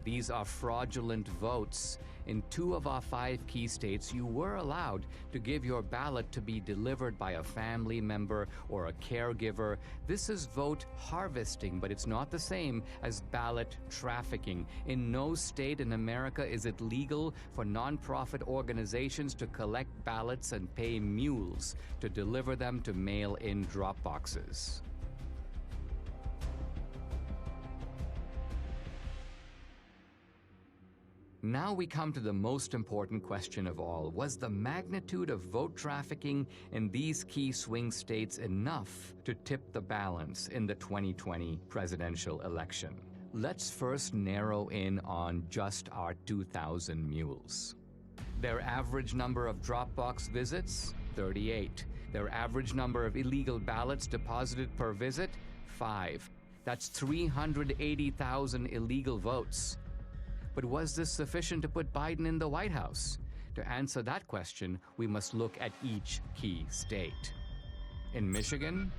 These are fraudulent votes. In 2 of our 5 key states, you were allowed to give your ballot to be delivered by a family member or a caregiver. This is vote harvesting, but it's not the same as ballot trafficking. In no state in America is it legal for nonprofit organizations to collect ballots and pay mules to deliver them to mail-in drop boxes. Now we come to the most important question of all. Was the magnitude of vote trafficking in these key swing states enough to tip the balance in the 2020 presidential election? Let's first narrow in on just our 2,000 mules. Their average number of Dropbox visits, 38. Their average number of illegal ballots deposited per visit, 5. That's 380,000 illegal votes. But was this sufficient to put Biden in the White House? To answer that question, we must look at each key state. In Michigan,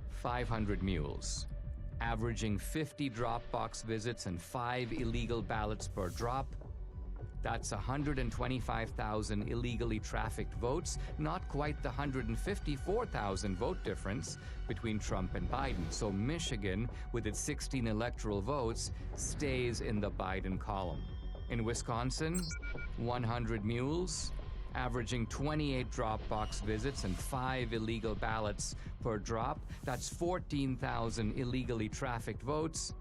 500 mules, averaging 50 Dropbox visits and 5 illegal ballots per drop. That's 125,000 illegally trafficked votes, not quite the 154,000 vote difference between Trump and Biden. So Michigan, with its 16 electoral votes, stays in the Biden column. In Wisconsin, 100 mules, averaging 28 drop box visits and 5 illegal ballots per drop. That's 14,000 illegally trafficked votes,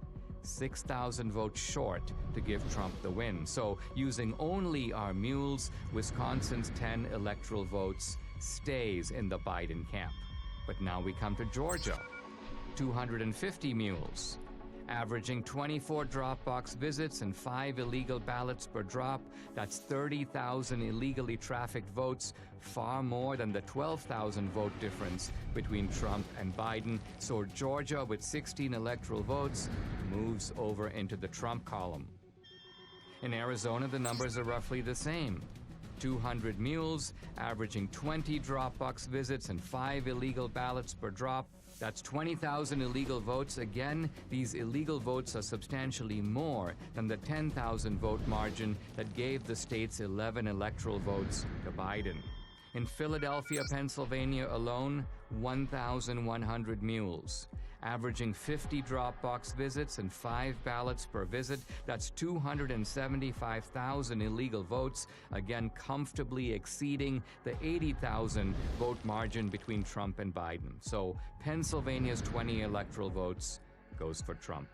6,000 votes short to give Trump the win. So using only our mules, Wisconsin's 10 electoral votes stays in the Biden camp. But now we come to Georgia. 250 mules, averaging 24 drop box visits and 5 illegal ballots per drop. That's 30,000 illegally trafficked votes, far more than the 12,000 vote difference between Trump and Biden. So Georgia, with 16 electoral votes, moves over into the Trump column. In Arizona, the numbers are roughly the same. 200 mules, averaging 20 drop box visits and 5 illegal ballots per drop. That's 20,000 illegal votes. Again, these illegal votes are substantially more than the 10,000 vote margin that gave the state's 11 electoral votes to Biden. In Philadelphia, Pennsylvania alone, 1,100 mules, averaging 50 drop box visits and 5 ballots per visit. That's 275,000 illegal votes, again comfortably exceeding the 80,000 vote margin between Trump and Biden. So Pennsylvania's 20 electoral votes goes for Trump.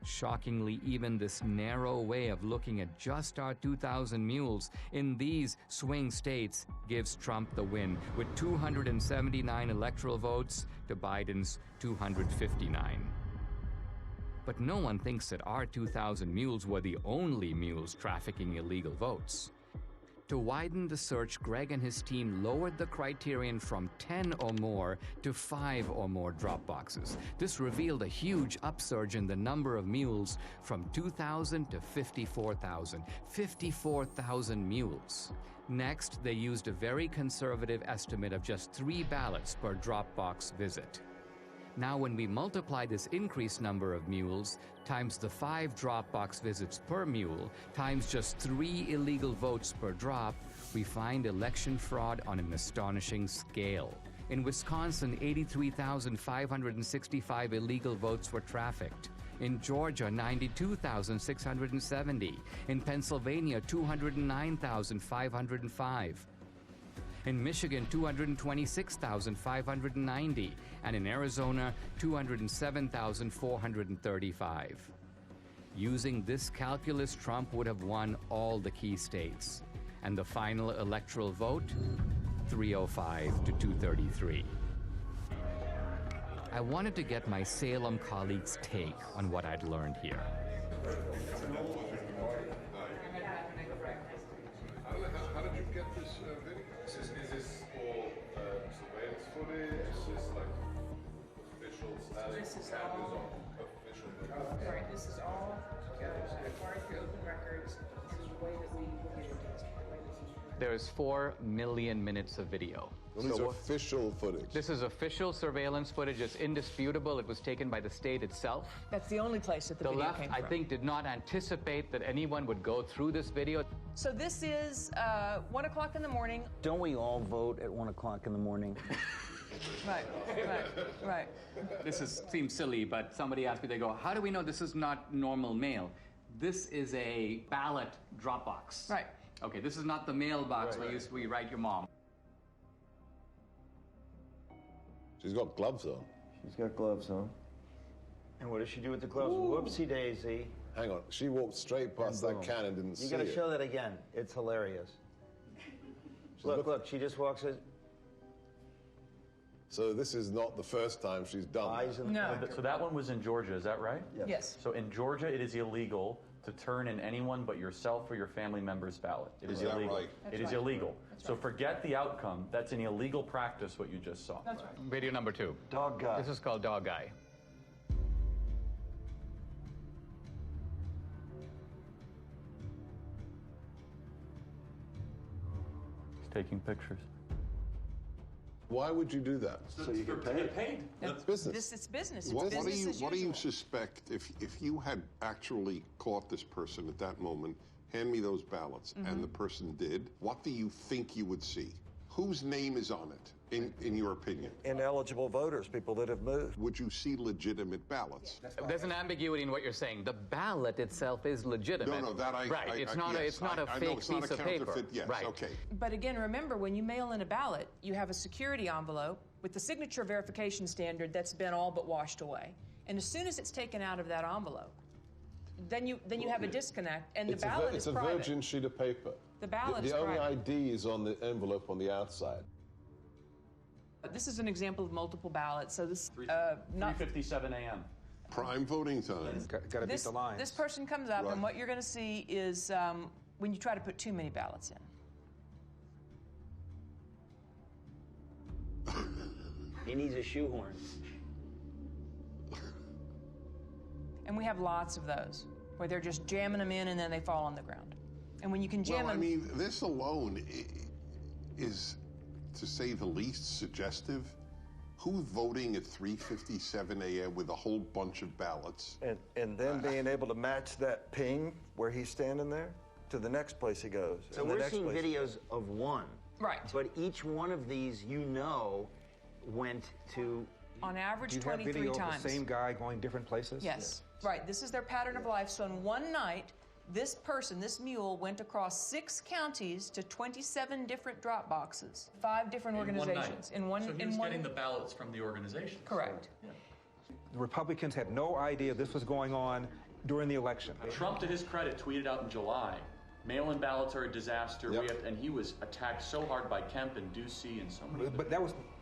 Shockingly, even this narrow way of looking at just our 2,000 mules in these swing states gives Trump the win, with 279 electoral votes to Biden's 259. But no one thinks that our 2,000 mules were the only mules trafficking illegal votes. To widen the search, Greg and his team lowered the criterion from 10 or more to 5 or more drop boxes. This revealed a huge upsurge in the number of mules from 2,000 to 54,000. 54,000 mules. Next, they used a very conservative estimate of just 3 ballots per drop box visit. Now, when we multiply this increased number of mules times the 5 drop box visits per mule times just 3 illegal votes per drop, we find election fraud on an astonishing scale. In Wisconsin, 83,565 illegal votes were trafficked. In Georgia, 92,670. In Pennsylvania, 209,505. In Michigan, 226,590, and in Arizona, 207,435. Using this calculus, Trump would have won all the key states. And the final electoral vote, 305 to 233. I wanted to get my Salem colleagues' take on what I'd learned here. How did you get this video? Is this all surveillance footage? Is this like official status? This is all right. This is all acquired through open records. This is the way that we look at it. There's 4 million minutes of video. Well, these are official footage. This is official surveillance footage. It's indisputable. It was taken by the state itself. That's the only place that the video left, came from. I think, did not anticipate that anyone would go through this video. So this is 1 o'clock in the morning. Don't we all vote at 1 o'clock in the morning? Right. This seems silly, but somebody asked me, they go, how do we know this is not normal mail? This is a ballot drop box. Right. Okay, this is not the mailbox where we write your mom. She's got gloves on. She's got gloves on. And what does she do with the gloves? Ooh. Whoopsie daisy. Hang on, she walked straight past that can and didn't see it. You gotta show that again. It's hilarious. Look, she just walks in. So this is not the first time she's done that. No. So that one was in Georgia, is that right? Yes. So in Georgia, it is illegal to turn in anyone but yourself or your family member's ballot. It is illegal. Right? It is illegal. So forget the outcome. That's an illegal practice, what you just saw. That's right. Video number 2. Dog guy. This is called Dog Guy. He's taking pictures. Why would you do that? So you get paid. That's business. It's business. What do you suspect if you had actually caught this person at that moment, hand me those ballots, and the person did, what do you think you would see? Whose name is on it, in your opinion? Ineligible voters, people that have moved. Would you see legitimate ballots? There's an ambiguity in what you're saying. The ballot itself is legitimate. No, that I... Right, it's not a fake piece of paper. Yes, right. Okay. But again, remember, when you mail in a ballot, you have a security envelope with the signature verification standard that's been all but washed away. And as soon as it's taken out of that envelope, then you have a disconnect, and the ballot is private. It's a virgin sheet of paper. The ballot is private. The only private. ID is on the envelope on the outside. This is an example of multiple ballots. So this 3:57 a.m. Prime voting time. Got to beat the lines. This person comes up, Right. and what you're going to see is when you try to put too many ballots in. He needs a shoehorn. And we have lots of those where they're just jamming them in and then they fall on the ground. And when you can jam Well, them... I mean, this alone is, to say the least, suggestive. Who's voting at 3:57 a.m. with a whole bunch of ballots? And then being able to match that ping where he's standing there to the next place he goes. So we're seeing videos of one. Right. But each one of these, went to... On average, Do you have 23 video times. of the same guy going different places? Yes. Right. This is their pattern of life. So in one night, this person, this mule, went across 6 counties to 27 different drop boxes, 5 different organizations. So he was getting the ballots from the organization. Correct. The Republicans had no idea this was going on during the election. Trump, to his credit, tweeted out in July, mail-in ballots are a disaster. And he was attacked so hard by Kemp and Ducey and so many. But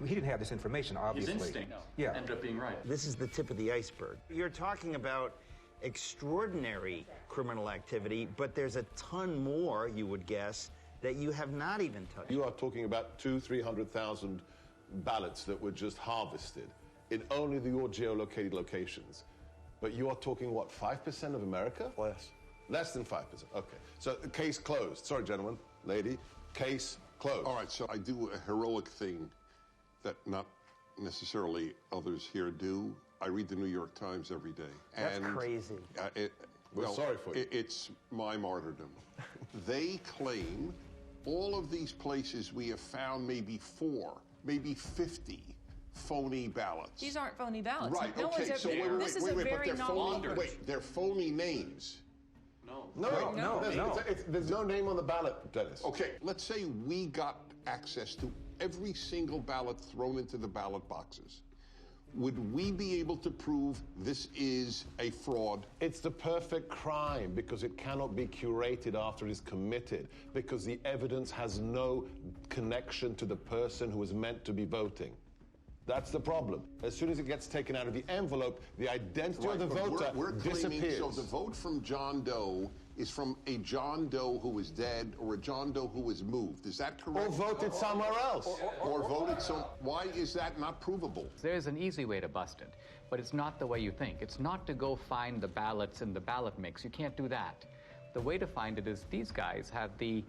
he didn't have this information, obviously. His instinct ended up being right. This is the tip of the iceberg. You're talking about extraordinary criminal activity, but there's a ton more, you would guess, that you have not even touched. You are talking about 200,000-300,000 ballots that were just harvested in only your geolocated locations. But you are talking, what, 5% of America? Less than 5%. Okay. So the case closed. Sorry, gentlemen, lady. Case closed. All right, so I do a heroic thing that not necessarily others here do. I read the New York Times every day. That's crazy. We're sorry for you. It's my martyrdom. They claim all of these places we have found maybe 4, maybe 50 phony ballots. These aren't phony ballots. Right, No okay, one's so ever, wait, this is a but very they're novel phony, wait, they're phony names. No. There's no name on the ballot, Dennis. Okay, let's say we got access to every single ballot thrown into the ballot boxes. Would we be able to prove this is a fraud? It's the perfect crime because it cannot be curated after it is committed, because the evidence has no connection to the person who is meant to be voting. That's the problem. As soon as it gets taken out of the envelope, the identity of the voter we're claiming, disappears. so the vote from John Doe is from a John Doe who is dead or a John Doe who is moved. Is that correct? Or voted somewhere else. Or voted so. Why is that not provable? There's an easy way to bust it, but it's not the way you think. It's not to go find the ballots in the ballot mix. You can't do that. The way to find it is these guys have the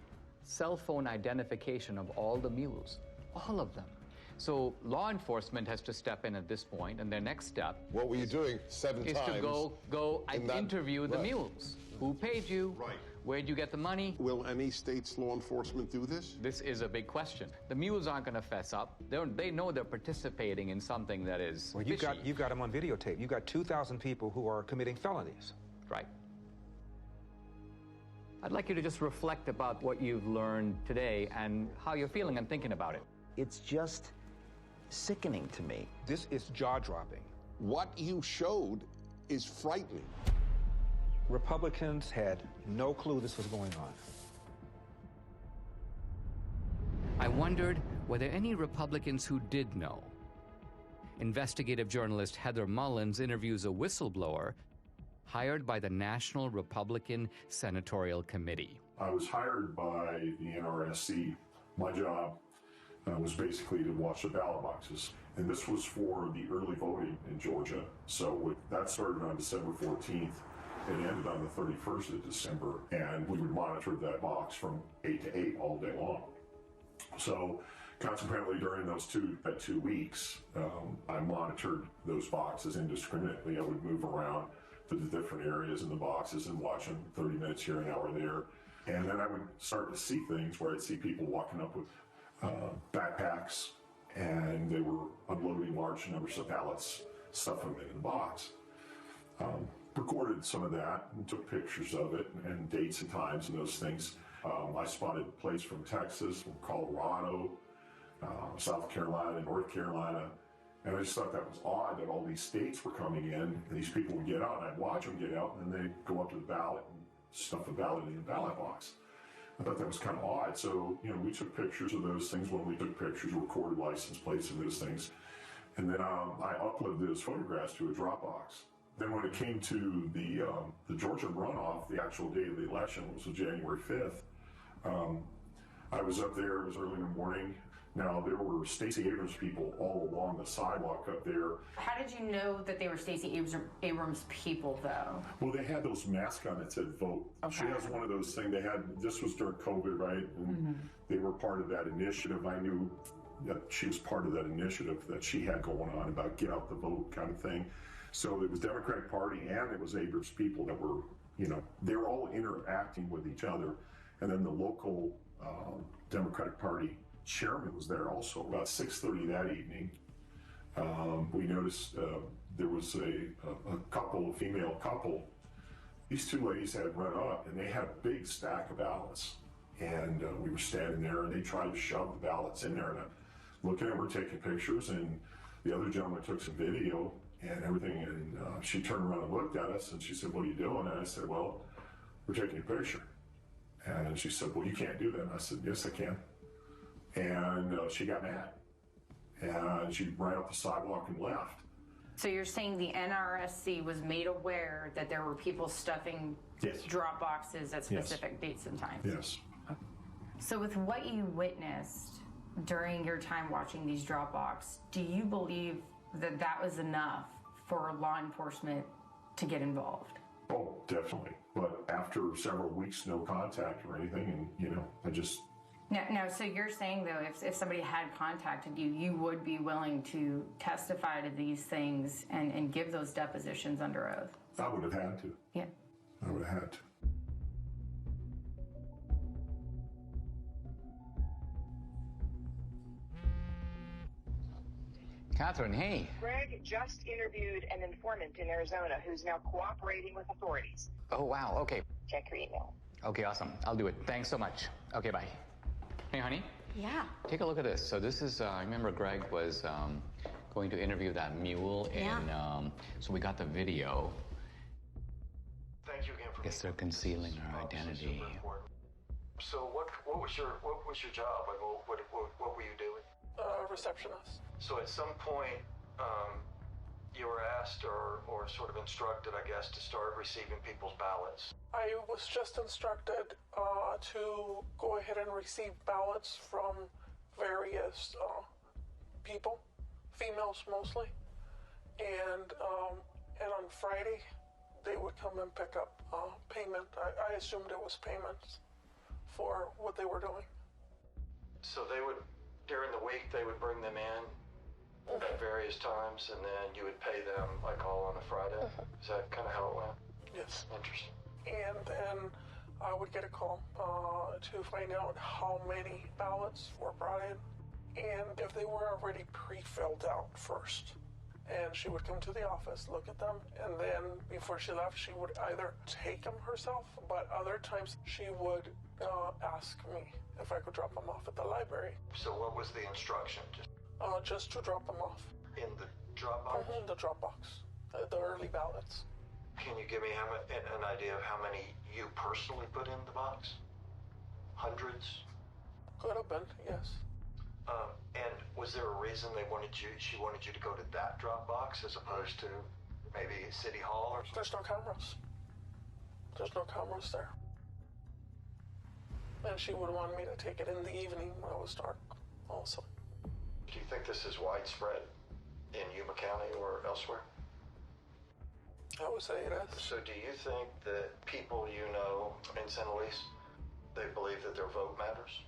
cell phone identification of all the mules, all of them. So law enforcement has to step in at this point, and their next step... What were you doing 7 is times? Is to go and interview the mules. Who paid you? Right. Where'd you get the money? Will any state's law enforcement do this? This is a big question. The mules aren't going to fess up. They know they're participating in something that is Well, you've got them on videotape. You've got 2,000 people who are committing felonies. Right. I'd like you to just reflect about what you've learned today and how you're feeling and thinking about it. It's just sickening to me. This is jaw-dropping. What you showed is frightening. Republicans had no clue this was going on. I wondered, were there any Republicans who did know? Investigative journalist Heather Mullins interviews a whistleblower hired by the National Republican Senatorial Committee. I was hired by the NRSC. My job was basically to watch the ballot boxes. And this was for the early voting in Georgia. So that started on December 14th. It ended on the 31st of December. And we would monitor that box from 8 to 8 all day long. So consequently, during those 2 weeks, I monitored those boxes indiscriminately. I would move around to the different areas in the boxes and watch them 30 minutes here, an hour there. And then I would start to see things where I'd see people walking up with backpacks, and they were unloading large numbers of ballots, stuffing them in the box. Recorded some of that and took pictures of it and dates and times and those things. I spotted plates from Texas, from Colorado, South Carolina, North Carolina. And I just thought that was odd that all these states were coming in and these people would get out and I'd watch them get out and then they'd go up to the ballot and stuff the ballot in the ballot box. I thought that was kind of odd. So, we took pictures of those things when we took pictures, recorded license plates and those things. And then I uploaded those photographs to a Dropbox. Then when it came to the Georgia runoff, the actual day of the election, which was January 5th, I was up there, it was early in the morning. Now, there were Stacey Abrams people all along the sidewalk up there. How did you know that they were Stacey Abrams people, though? Well, they had those masks on that said vote. Okay. She has one of those things. This was during COVID, right? And they were part of that initiative. I knew that she was part of that initiative that she had going on about get out the vote kind of thing. So it was Democratic Party and it was Abrams people that were, they were all interacting with each other. And then the local Democratic Party chairman was there also. About 6:30 that evening, we noticed there was a couple, a female couple. These two ladies had run up and they had a big stack of ballots. And we were standing there and they tried to shove the ballots in there. And I'm looking at them, we're taking pictures, and the other gentleman took some video and everything. And she turned around and looked at us and she said, "What are you doing?" And I said, "Well, we're taking a picture." And she said, "Well, you can't do that." And I said, "Yes, I can." And she got mad. And she ran up the sidewalk and left. So you're saying the NRSC was made aware that there were people stuffing drop boxes at specific dates and times? Yes. So with what you witnessed during your time watching these drop boxes, do you believe that that was enough for law enforcement to get involved? Oh, definitely. But after several weeks, no contact or anything, and, I just... Now, so you're saying, though, if somebody had contacted you, you would be willing to testify to these things and give those depositions under oath? I would have had to. Yeah. I would have had to. Catherine, hey. Greg just interviewed an informant in Arizona who's now cooperating with authorities. Oh, wow. Okay. Check your email. Okay, awesome. I'll do it. Thanks so much. Okay, bye. Hey, honey. Yeah. Take a look at this. So this is, I remember Greg was going to interview that mule, and so we got the video. Thank you again for. I guess they're concealing her identity. So what was your job? Like, what were you doing? Receptionist. So at some point, you were asked or sort of instructed, I guess, to start receiving people's ballots. I was just instructed to go ahead and receive ballots from various people, females mostly, and on Friday they would come and pick up payment. I assumed it was payments for what they were doing. So they would, during the week, they would bring them in at various times, and then you would pay them like all on a Friday. Is that kind of how it went? Yes. Interesting. And then I would get a call to find out how many ballots were brought in and if they were already pre-filled out first. And she would come to the office, look at them, and then before she left, she would either take them herself, but other times she would ask me if I could drop them off at the library. So what was the instruction? Just to drop them off. In the drop box? In the drop box. The early ballots. Can you give me an idea of how many you personally put in the box? Hundreds? Could have been, yes. And was there a reason she wanted you to go to that drop box as opposed to maybe City Hall or something? There's no cameras. There's no cameras there. And she would want me to take it in the evening when it was dark also. Do you think this is widespread in Yuma County or elsewhere? I would say it is. So do you think that people you know in San Luis, they believe that their vote matters?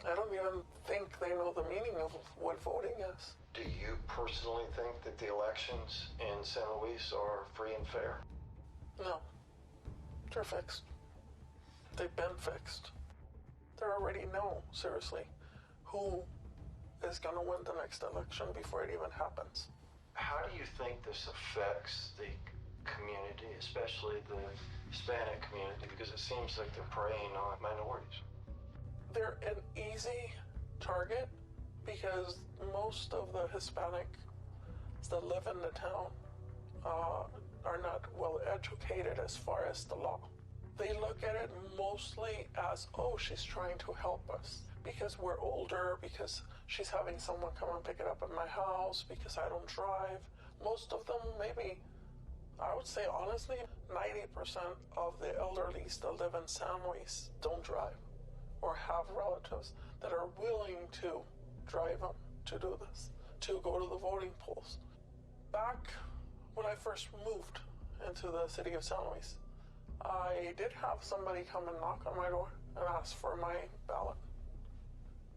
I don't even think they know the meaning of what voting is. Do you personally think that the elections in San Luis are free and fair? No. They're fixed. they've been fixed. They already know, seriously, who is going to win the next election before it even happens. How do you think this affects the community, especially the Hispanic community? Because it seems like they're preying on minorities. They're an easy target because most of the Hispanics that live in the town are not well educated as far as the law. They look at it mostly as, oh, she's trying to help us because we're older, because she's having someone come and pick it up at my house, because I don't drive. Most of them, maybe, I would say honestly, 90% of the elderlies that live in San Luis don't drive or have relatives that are willing to drive them to do this, to go to the voting polls. Back when I first moved into the city of San Luis, I did have somebody come and knock on my door and ask for my ballot.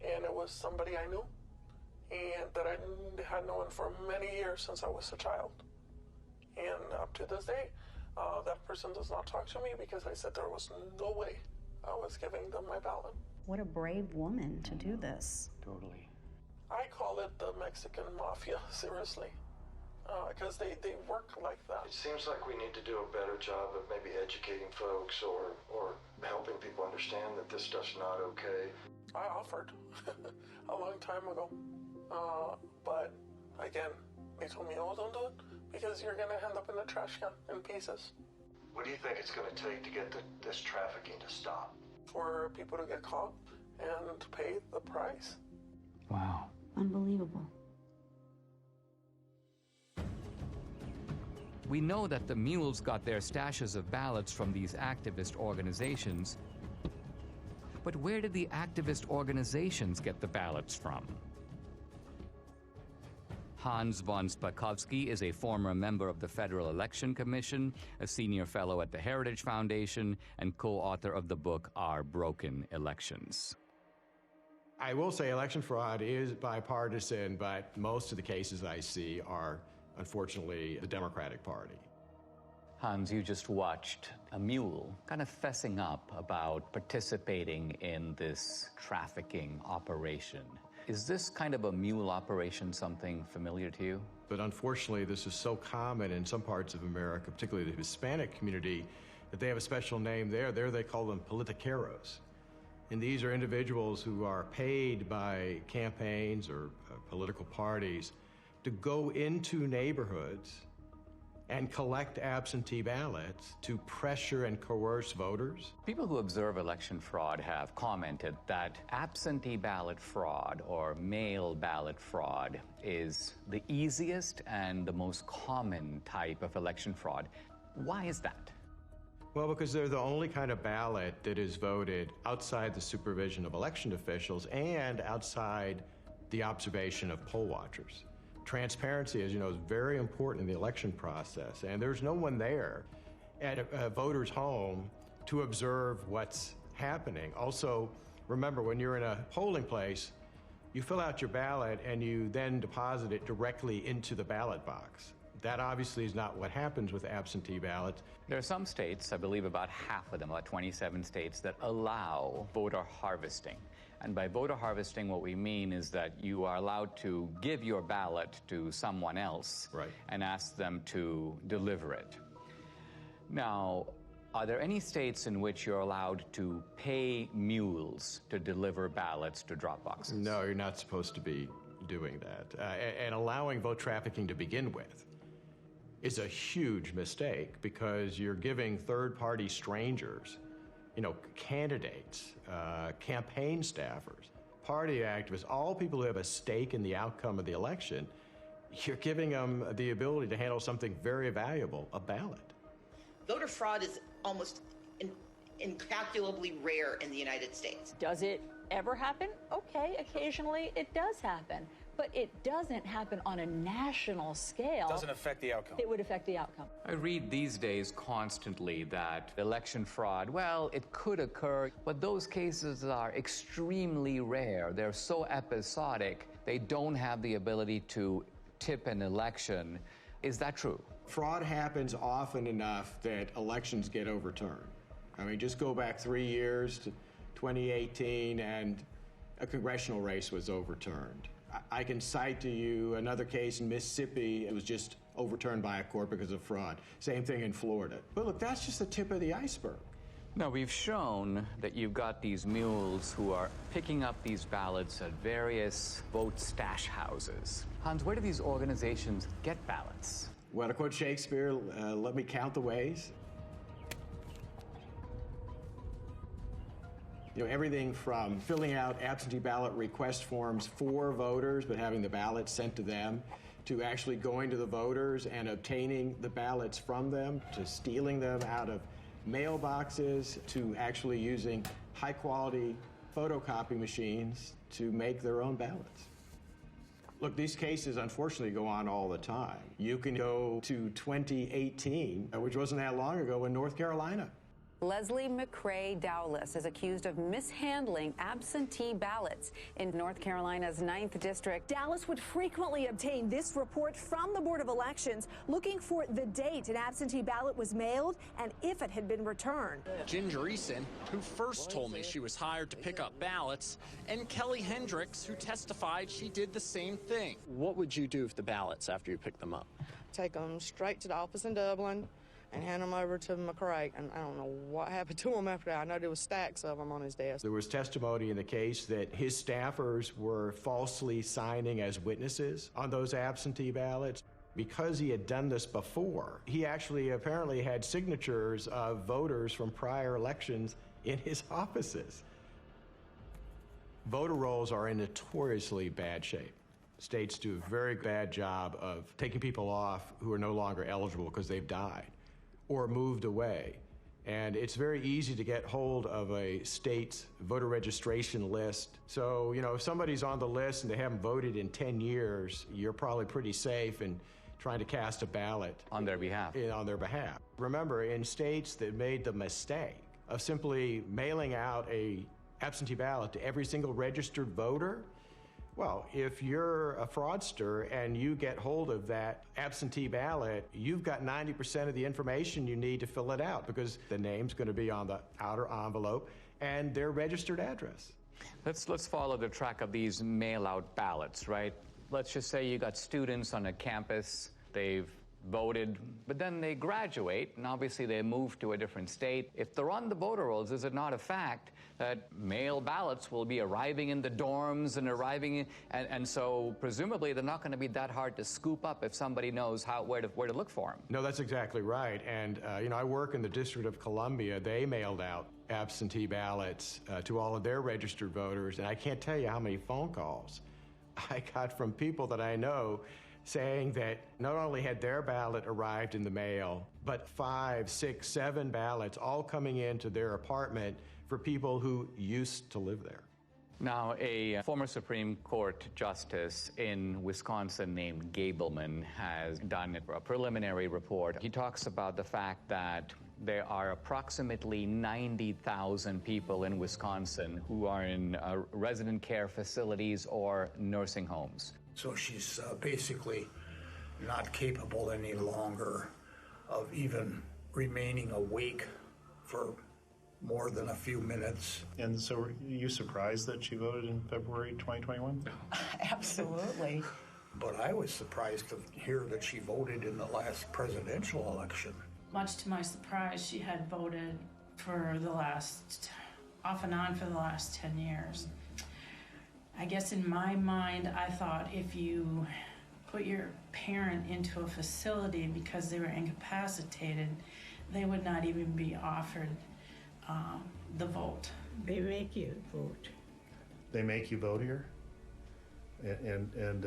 And it was somebody I knew and that I had known for many years since I was a child. And up to this day, that person does not talk to me because I said there was no way I was giving them my ballot. What a brave woman to do this. Totally. I call it the Mexican mafia, seriously. Because they work like that. It seems like we need to do a better job of maybe educating folks or helping people understand that this stuff's not okay. I offered a long time ago. But again, they told me, oh, don't do it because you're going to end up in the trash can in pieces. What do you think it's going to take to get this trafficking to stop? For people to get caught and pay the price. Wow. Unbelievable. We know that the mules got their stashes of ballots from these activist organizations. But where did the activist organizations get the ballots from? Hans von Spakovsky is a former member of the Federal Election Commission, a senior fellow at the Heritage Foundation, and co-author of the book Our Broken Elections. I will say election fraud is bipartisan, but most of the cases I see are, unfortunately, the Democratic Party. Hans, you just watched a mule kind of fessing up about participating in this trafficking operation. Is this kind of a mule operation something familiar to you? But unfortunately, this is so common in some parts of America, particularly the Hispanic community, that they have a special name there. There they call them politiqueros. And these are individuals who are paid by campaigns or political parties to go into neighborhoods and collect absentee ballots to pressure and coerce voters. People who observe election fraud have commented that absentee ballot fraud or mail ballot fraud is the easiest and the most common type of election fraud. Why is that? Well, because they're the only kind of ballot that is voted outside the supervision of election officials and outside the observation of poll watchers. Transparency, as you know, is very important in the election process, and there's no one there at a voter's home to observe what's happening. Also, remember, when you're in a polling place, you fill out your ballot and you then deposit it directly into the ballot box. That obviously is not what happens with absentee ballots. There are some states, I believe about half of them, about 27 states, that allow voter harvesting. And by voter harvesting, what we mean is that you are allowed to give your ballot to someone else and ask them to deliver it. Now, are there any states in which you're allowed to pay mules to deliver ballots to drop boxes? No, you're not supposed to be doing that. And allowing vote trafficking to begin with is a huge mistake because you're giving third-party strangers, you know, candidates, campaign staffers, party activists, all people who have a stake in the outcome of the election, you're giving them the ability to handle something very valuable, a ballot. Voter fraud is almost incalculably rare in the United States. Does it ever happen? Okay, occasionally it does happen. But it doesn't happen on a national scale. It doesn't affect the outcome. It would affect the outcome. I read these days constantly that election fraud, well, it could occur, but those cases are extremely rare. They're so episodic, they don't have the ability to tip an election. Is that true? Fraud happens often enough that elections get overturned. I mean, just go back 3 years to 2018 and a congressional race was overturned. I can cite to you another case in Mississippi. It was just overturned by a court because of fraud. Same thing in Florida. But look, that's just the tip of the iceberg. Now, we've shown that you've got these mules who are picking up these ballots at various vote stash houses. Hans, where do these organizations get ballots? Well, to quote Shakespeare, let me count the ways. You know, everything from filling out absentee ballot request forms for voters, but having the ballots sent to them, to actually going to the voters and obtaining the ballots from them, to stealing them out of mailboxes, to actually using high-quality photocopy machines to make their own ballots. Look, these cases unfortunately go on all the time. You can go to 2018, which wasn't that long ago, in North Carolina. Leslie McCrae Dowless is accused of mishandling absentee ballots in North Carolina's 9th District. Dowless would frequently obtain this report from the Board of Elections, looking for the date an absentee ballot was mailed and if it had been returned. Ginger Eason, who first told me she was hired to pick up ballots, and Kelly Hendricks, who testified she did the same thing. What would you do with the ballots after you picked them up? Take them straight to the office in Dublin and hand them over to McCrae, and I don't know what happened to him after that. I know there was stacks of them on his desk. There was testimony in the case that his staffers were falsely signing as witnesses on those absentee ballots. Because he had done this before, he actually apparently had signatures of voters from prior elections in his offices. Voter rolls are in notoriously bad shape. States do a very bad job of taking people off who are no longer eligible because they've died or moved away. And it's very easy to get hold of a state's voter registration list. So, you know, if somebody's on the list and they haven't voted in 10 years, you're probably pretty safe in trying to cast a ballot. On their behalf. On their behalf. Remember, in states that made the mistake of simply mailing out a absentee ballot to every single registered voter, well, if you're a fraudster and you get hold of that absentee ballot, you've got 90% of the information you need to fill it out because the name's going to be on the outer envelope and their registered address. Let's follow the track of these mail-out ballots, right? Let's just say you got students on a campus, they've voted, but then they graduate, and obviously they move to a different state. If they're on the voter rolls, is it not a fact that mail ballots will be arriving in the dorms and and so presumably they're not going to be that hard to scoop up if somebody knows where to look for them? No, that's exactly right. And you know, I work in the District of Columbia. They mailed out absentee ballots to all of their registered voters, and I can't tell you how many phone calls I got from people that I know saying that not only had their ballot arrived in the mail, but 5, 6, 7 ballots all coming into their apartment for people who used to live there. Now, a former Supreme Court justice in Wisconsin named Gableman has done a preliminary report. He talks about the fact that there are approximately 90,000 people in Wisconsin who are in resident care facilities or nursing homes. So she's basically not capable any longer of even remaining awake for more than a few minutes. And so are you surprised that she voted in February 2021? Absolutely. But I was surprised to hear that she voted in the last presidential election. Much to my surprise, she had voted off and on for the last 10 years. I guess in my mind, I thought if you put your parent into a facility because they were incapacitated, they would not even be offered the vote. They make you vote. They make you vote here? And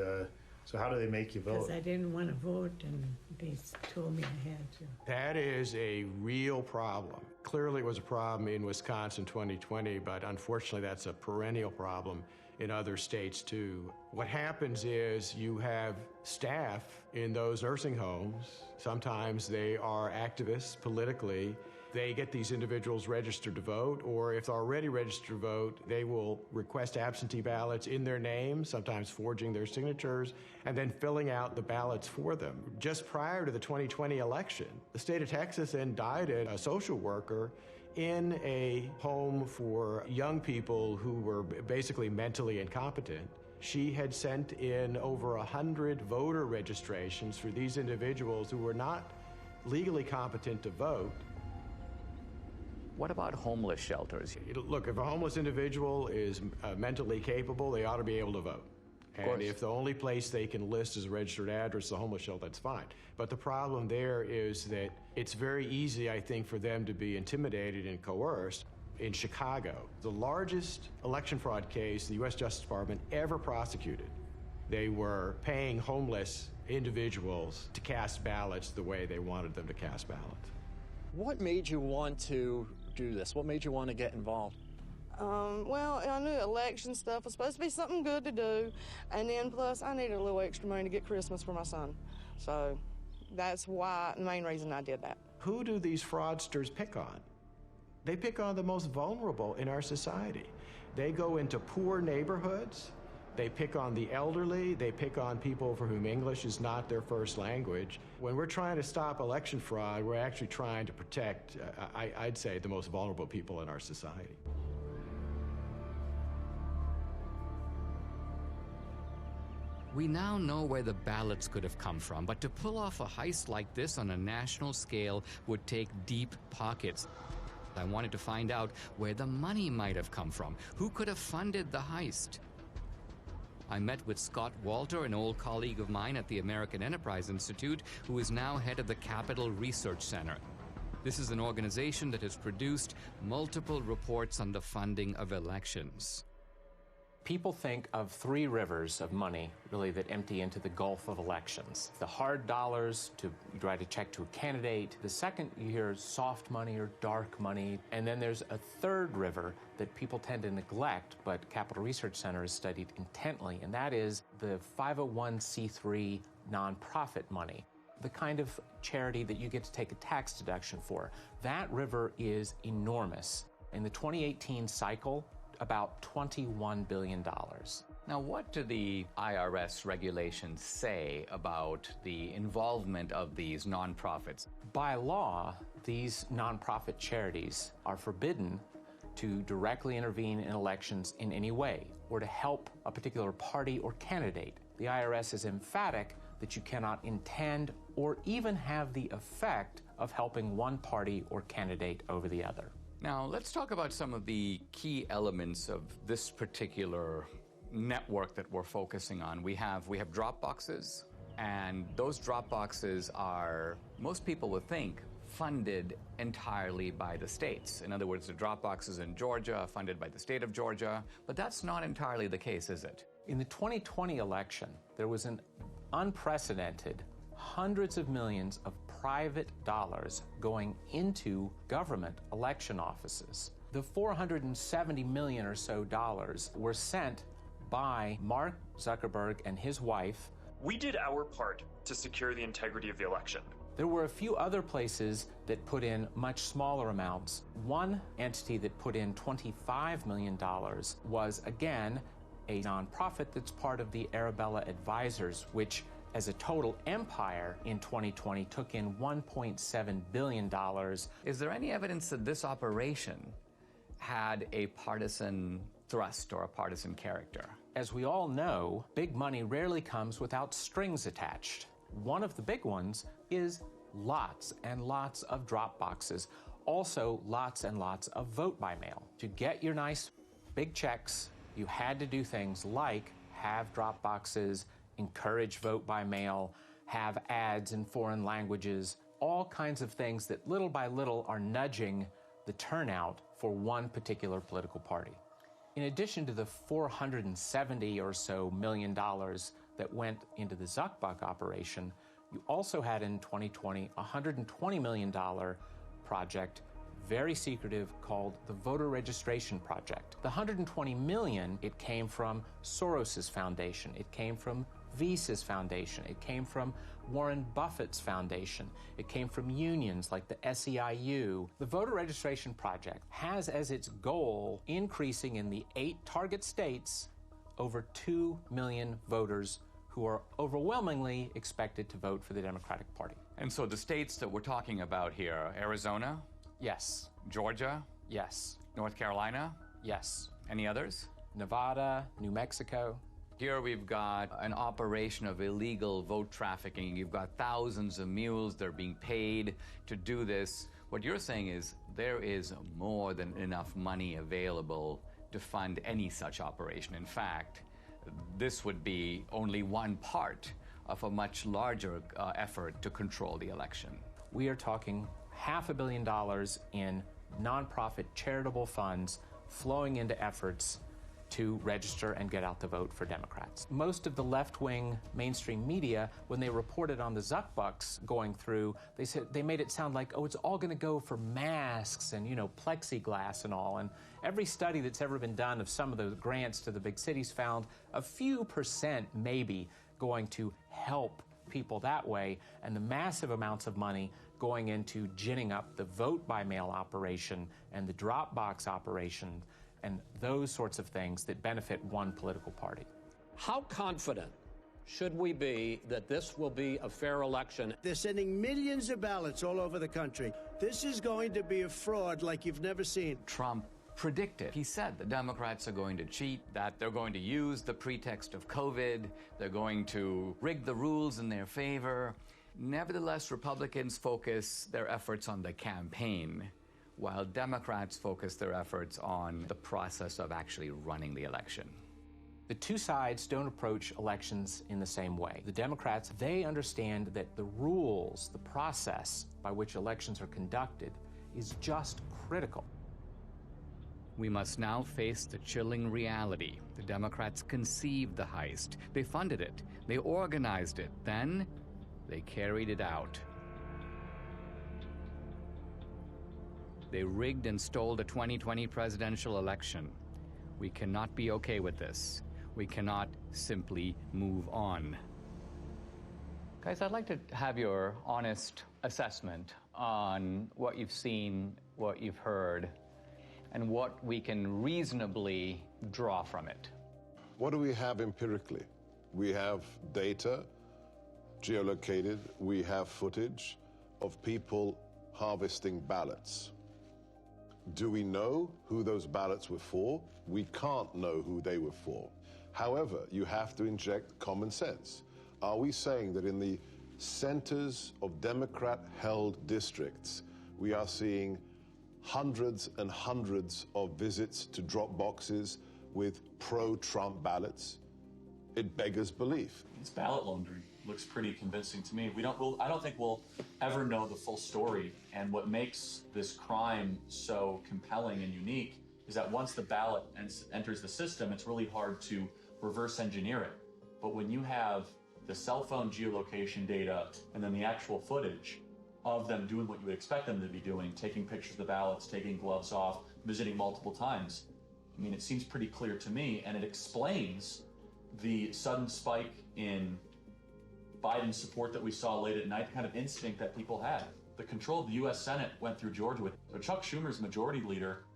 so how do they make you vote? Because I didn't want to vote, and they told me I had to. That is a real problem. Clearly it was a problem in Wisconsin 2020, but unfortunately that's a perennial problem in other states too. What happens is you have staff in those nursing homes. Sometimes they are activists politically. They get these individuals registered to vote, or if they're already registered to vote, they will request absentee ballots in their name, sometimes forging their signatures, and then filling out the ballots for them. Just prior to the 2020 election, the state of Texas indicted a social worker in a home for young people who were basically mentally incompetent. She had sent in over 100 voter registrations for these individuals who were not legally competent to vote. What about homeless shelters? Look, if a homeless individual is mentally capable, they ought to be able to vote. And if the only place they can list as a registered address is a homeless shelter, that's fine. But the problem there is that it's very easy, I think, for them to be intimidated and coerced. In Chicago, the largest election fraud case the U.S. Justice Department ever prosecuted, they were paying homeless individuals to cast ballots the way they wanted them to cast ballots. What made you want to do this? What made you want to get involved? Well, I knew election stuff was supposed to be something good to do, and then plus I needed a little extra money to get Christmas for my son. So that's why, the main reason I did that. Who do these fraudsters pick on? They pick on the most vulnerable in our society. They go into poor neighborhoods, they pick on the elderly, they pick on people for whom English is not their first language. When we're trying to stop election fraud, we're actually trying to protect, I'd say, the most vulnerable people in our society. We now know where the ballots could have come from, but to pull off a heist like this on a national scale would take deep pockets. I wanted to find out where the money might have come from. Who could have funded the heist? I met with Scott Walter, an old colleague of mine at the American Enterprise Institute, who is now head of the Capital Research Center. This is an organization that has produced multiple reports on the funding of elections. People think of three rivers of money, really, that empty into the gulf of elections. The hard dollars to write a check to a candidate. The second you hear soft money or dark money. And then there's a third river that people tend to neglect, but Capital Research Center has studied intently, and that is the 501c3 nonprofit money. The kind of charity that you get to take a tax deduction for. That river is enormous. In the 2018 cycle, about $21 billion. Now, what do the IRS regulations say about the involvement of these nonprofits? By law, these nonprofit charities are forbidden to directly intervene in elections in any way or to help a particular party or candidate. The IRS is emphatic that you cannot intend or even have the effect of helping one party or candidate over the other. Now, let's talk about some of the key elements of this particular network that we're focusing on. We have drop boxes, and those drop boxes are, most people would think, funded entirely by the states. In other words, the drop boxes in Georgia are funded by the state of Georgia, but that's not entirely the case, is it? In the 2020 election, there was an unprecedented hundreds of millions of private dollars going into government election offices. The $470 million or so dollars were sent by Mark Zuckerberg and his wife. We did our part to secure the integrity of the election. There were a few other places that put in much smaller amounts. One entity that put in $25 million was, again, a nonprofit that's part of the Arabella Advisors, which as a total empire in 2020 took in $1.7 billion. Is there any evidence that this operation had a partisan thrust or a partisan character? As we all know, big money rarely comes without strings attached. One of the big ones is lots and lots of drop boxes. Also, lots and lots of vote by mail. To get your nice big checks, you had to do things like have drop boxes, encourage vote by mail, have ads in foreign languages, all kinds of things that little by little are nudging the turnout for one particular political party. In addition to the $470 or so million that went into the Zuckbuck operation, you also had in 2020 a $120 million project, very secretive, called the Voter Registration Project. The $120 million, it came from Soros's foundation, it came from Visa's foundation, it came from Warren Buffett's foundation, it came from unions like the SEIU. The Voter Registration Project has as its goal increasing in the 8 target states over 2 million voters who are overwhelmingly expected to vote for the Democratic Party. And so the states that we're talking about here, Arizona? Yes. Georgia? Yes. North Carolina? Yes. Any others? Nevada, New Mexico. Here we've got an operation of illegal vote trafficking. You've got thousands of mules. They're being paid to do this. What you're saying is there is more than enough money available to fund any such operation. In fact, this would be only one part of a much larger effort to control the election. We are talking $500 million in nonprofit charitable funds flowing into efforts to register and get out the vote for Democrats. Most of the left-wing mainstream media, when they reported on the Zuck bucks going through, they made it sound like, oh, it's all going to go for masks and, you know, plexiglass and all. And every study that's ever been done of some of the grants to the big cities found a few percent maybe going to help people that way, and the massive amounts of money going into ginning up the vote-by-mail operation and the drop box operation and those sorts of things that benefit one political party. How confident should we be that this will be a fair election? They're sending millions of ballots all over the country. This is going to be a fraud like you've never seen. Trump predicted. He said the Democrats are going to cheat, that they're going to use the pretext of COVID, they're going to rig the rules in their favor. Nevertheless, Republicans focus their efforts on the campaign, while Democrats focus their efforts on the process of actually running the election. The two sides don't approach elections in the same way. The Democrats, they understand that the rules, the process by which elections are conducted is just critical. We must now face the chilling reality. The Democrats conceived the heist. They funded it. They organized it. Then they carried it out. They rigged and stole the 2020 presidential election. We cannot be okay with this. We cannot simply move on. Guys, I'd like to have your honest assessment on what you've seen, what you've heard, and what we can reasonably draw from it. What do we have empirically? We have data, geolocated, we have footage of people harvesting ballots. Do we know who those ballots were for? We can't know who they were for. However, you have to inject common sense. Are we saying that in the centers of Democrat-held districts, we are seeing hundreds and hundreds of visits to drop boxes with pro-Trump ballots? It beggars belief. It's ballot laundering. Looks pretty convincing to me. I don't think we'll ever know the full story. And what makes this crime so compelling and unique is that once the ballot enters the system, it's really hard to reverse engineer it. But when you have the cell phone geolocation data and then the actual footage of them doing what you would expect them to be doing, taking pictures of the ballots, taking gloves off, visiting multiple times, I mean, it seems pretty clear to me, and it explains the sudden spike in Biden's support that we saw late at night, the kind of instinct that people had. The control of the U.S. Senate went through Georgia with so Chuck Schumer's majority leader,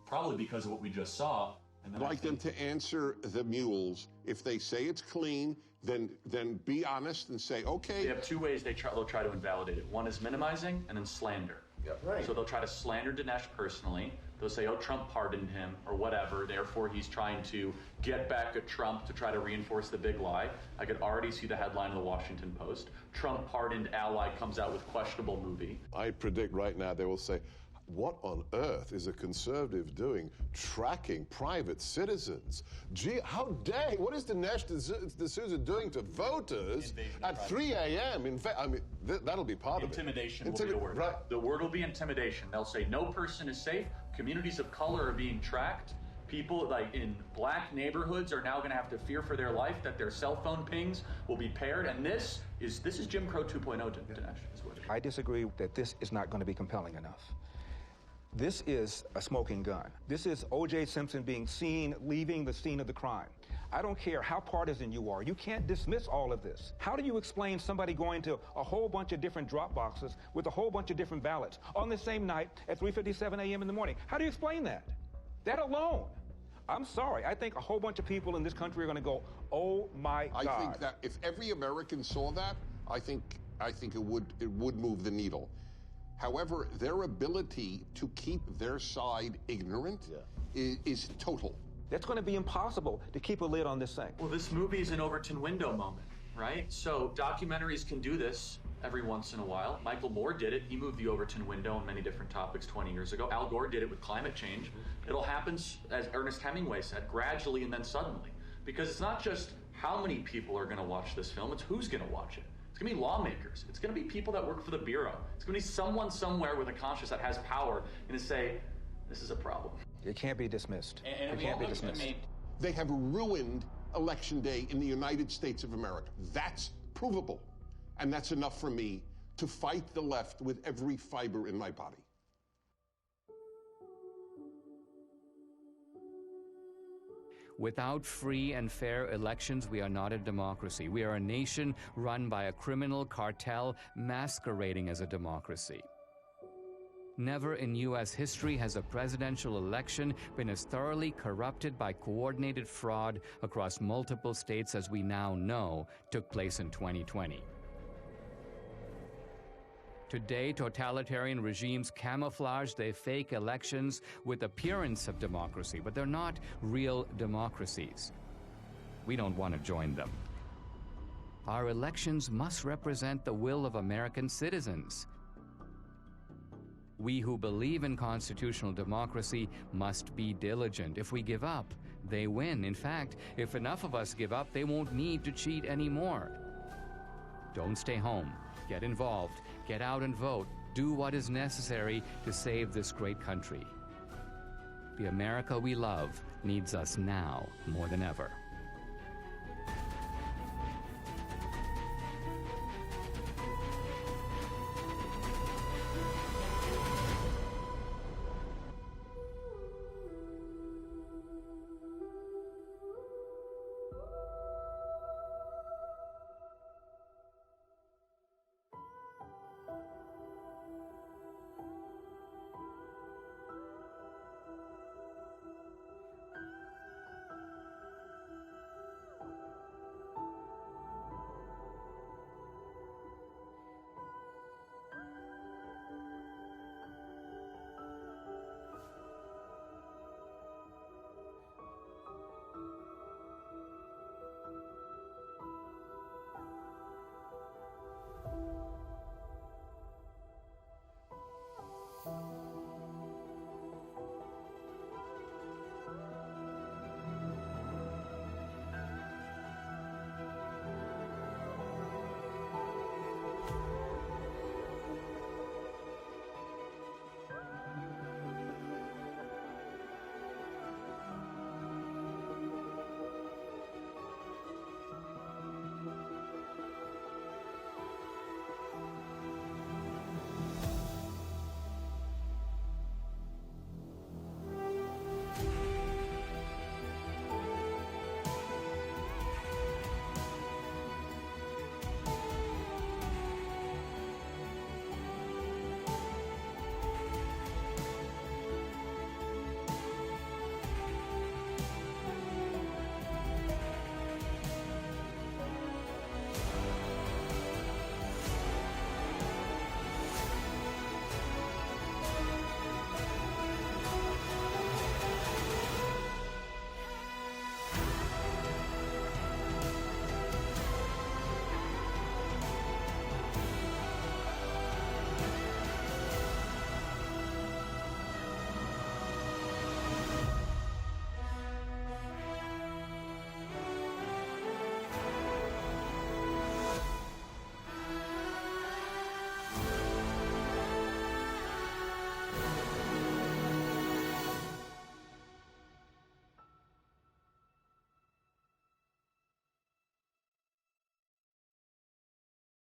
probably because of what we just saw. And then I'd like them to answer the mules. If they say it's clean, then be honest and say, okay. They have two ways they'll try to invalidate it. One is minimizing and then slander. Yep. Right. So they'll try to slander Dinesh personally. They'll say, oh, Trump pardoned him or whatever. Therefore, he's trying to get back at Trump to try to reinforce the big lie. I could already see the headline of the Washington Post. Trump pardoned ally comes out with questionable movie. I predict right now they will say, what on earth is a conservative doing tracking private citizens? Gee, how dare, what is Dinesh D'Souza doing to voters at 3 a.m.? In fact, I mean, that'll be part of it. Intimidation will be the word. Right. The word will be intimidation. They'll say no person is safe. Communities of color are being tracked. People like in black neighborhoods are now going to have to fear for their life that their cell phone pings will be paired. And this is Jim Crow 2.0, Dinesh. I disagree that this is not going to be compelling enough. This is a smoking gun. This is O.J. Simpson being seen leaving the scene of the crime. I don't care how partisan you are. You can't dismiss all of this. How do you explain somebody going to a whole bunch of different drop boxes with a whole bunch of different ballots on the same night at 3:57 a.m. in the morning? How do you explain that? That alone. I'm sorry. I think a whole bunch of people in this country are going to go, oh my God. I think that if every American saw that, I think it would move the needle. However, their ability to keep their side ignorant is total. It's going to be impossible to keep a lid on this thing. Well, this movie is an Overton window moment, right? So documentaries can do this every once in a while. Michael Moore did it. He moved the Overton window on many different topics 20 years ago. Al Gore did it with climate change. It'll happen, as Ernest Hemingway said, gradually and then suddenly. Because it's not just how many people are going to watch this film, it's who's going to watch it. It's going to be lawmakers. It's going to be people that work for the Bureau. It's going to be someone somewhere with a conscience that has power and to say, this is a problem. It can't be dismissed. It can't be dismissed. They have ruined Election Day in the United States of America. That's provable. And that's enough for me to fight the left with every fiber in my body. Without free and fair elections, we are not a democracy. We are a nation run by a criminal cartel masquerading as a democracy. Never in U.S. history has a presidential election been as thoroughly corrupted by coordinated fraud across multiple states as we now know took place in 2020. Today, totalitarian regimes camouflage their fake elections with appearance of democracy, but they're not real democracies. We don't want to join them. Our elections must represent the will of American citizens. We who believe in constitutional democracy must be diligent. If we give up, they win. In fact, if enough of us give up, they won't need to cheat anymore. Don't stay home. Get involved. Get out and vote. Do what is necessary to save this great country. The America we love needs us now more than ever.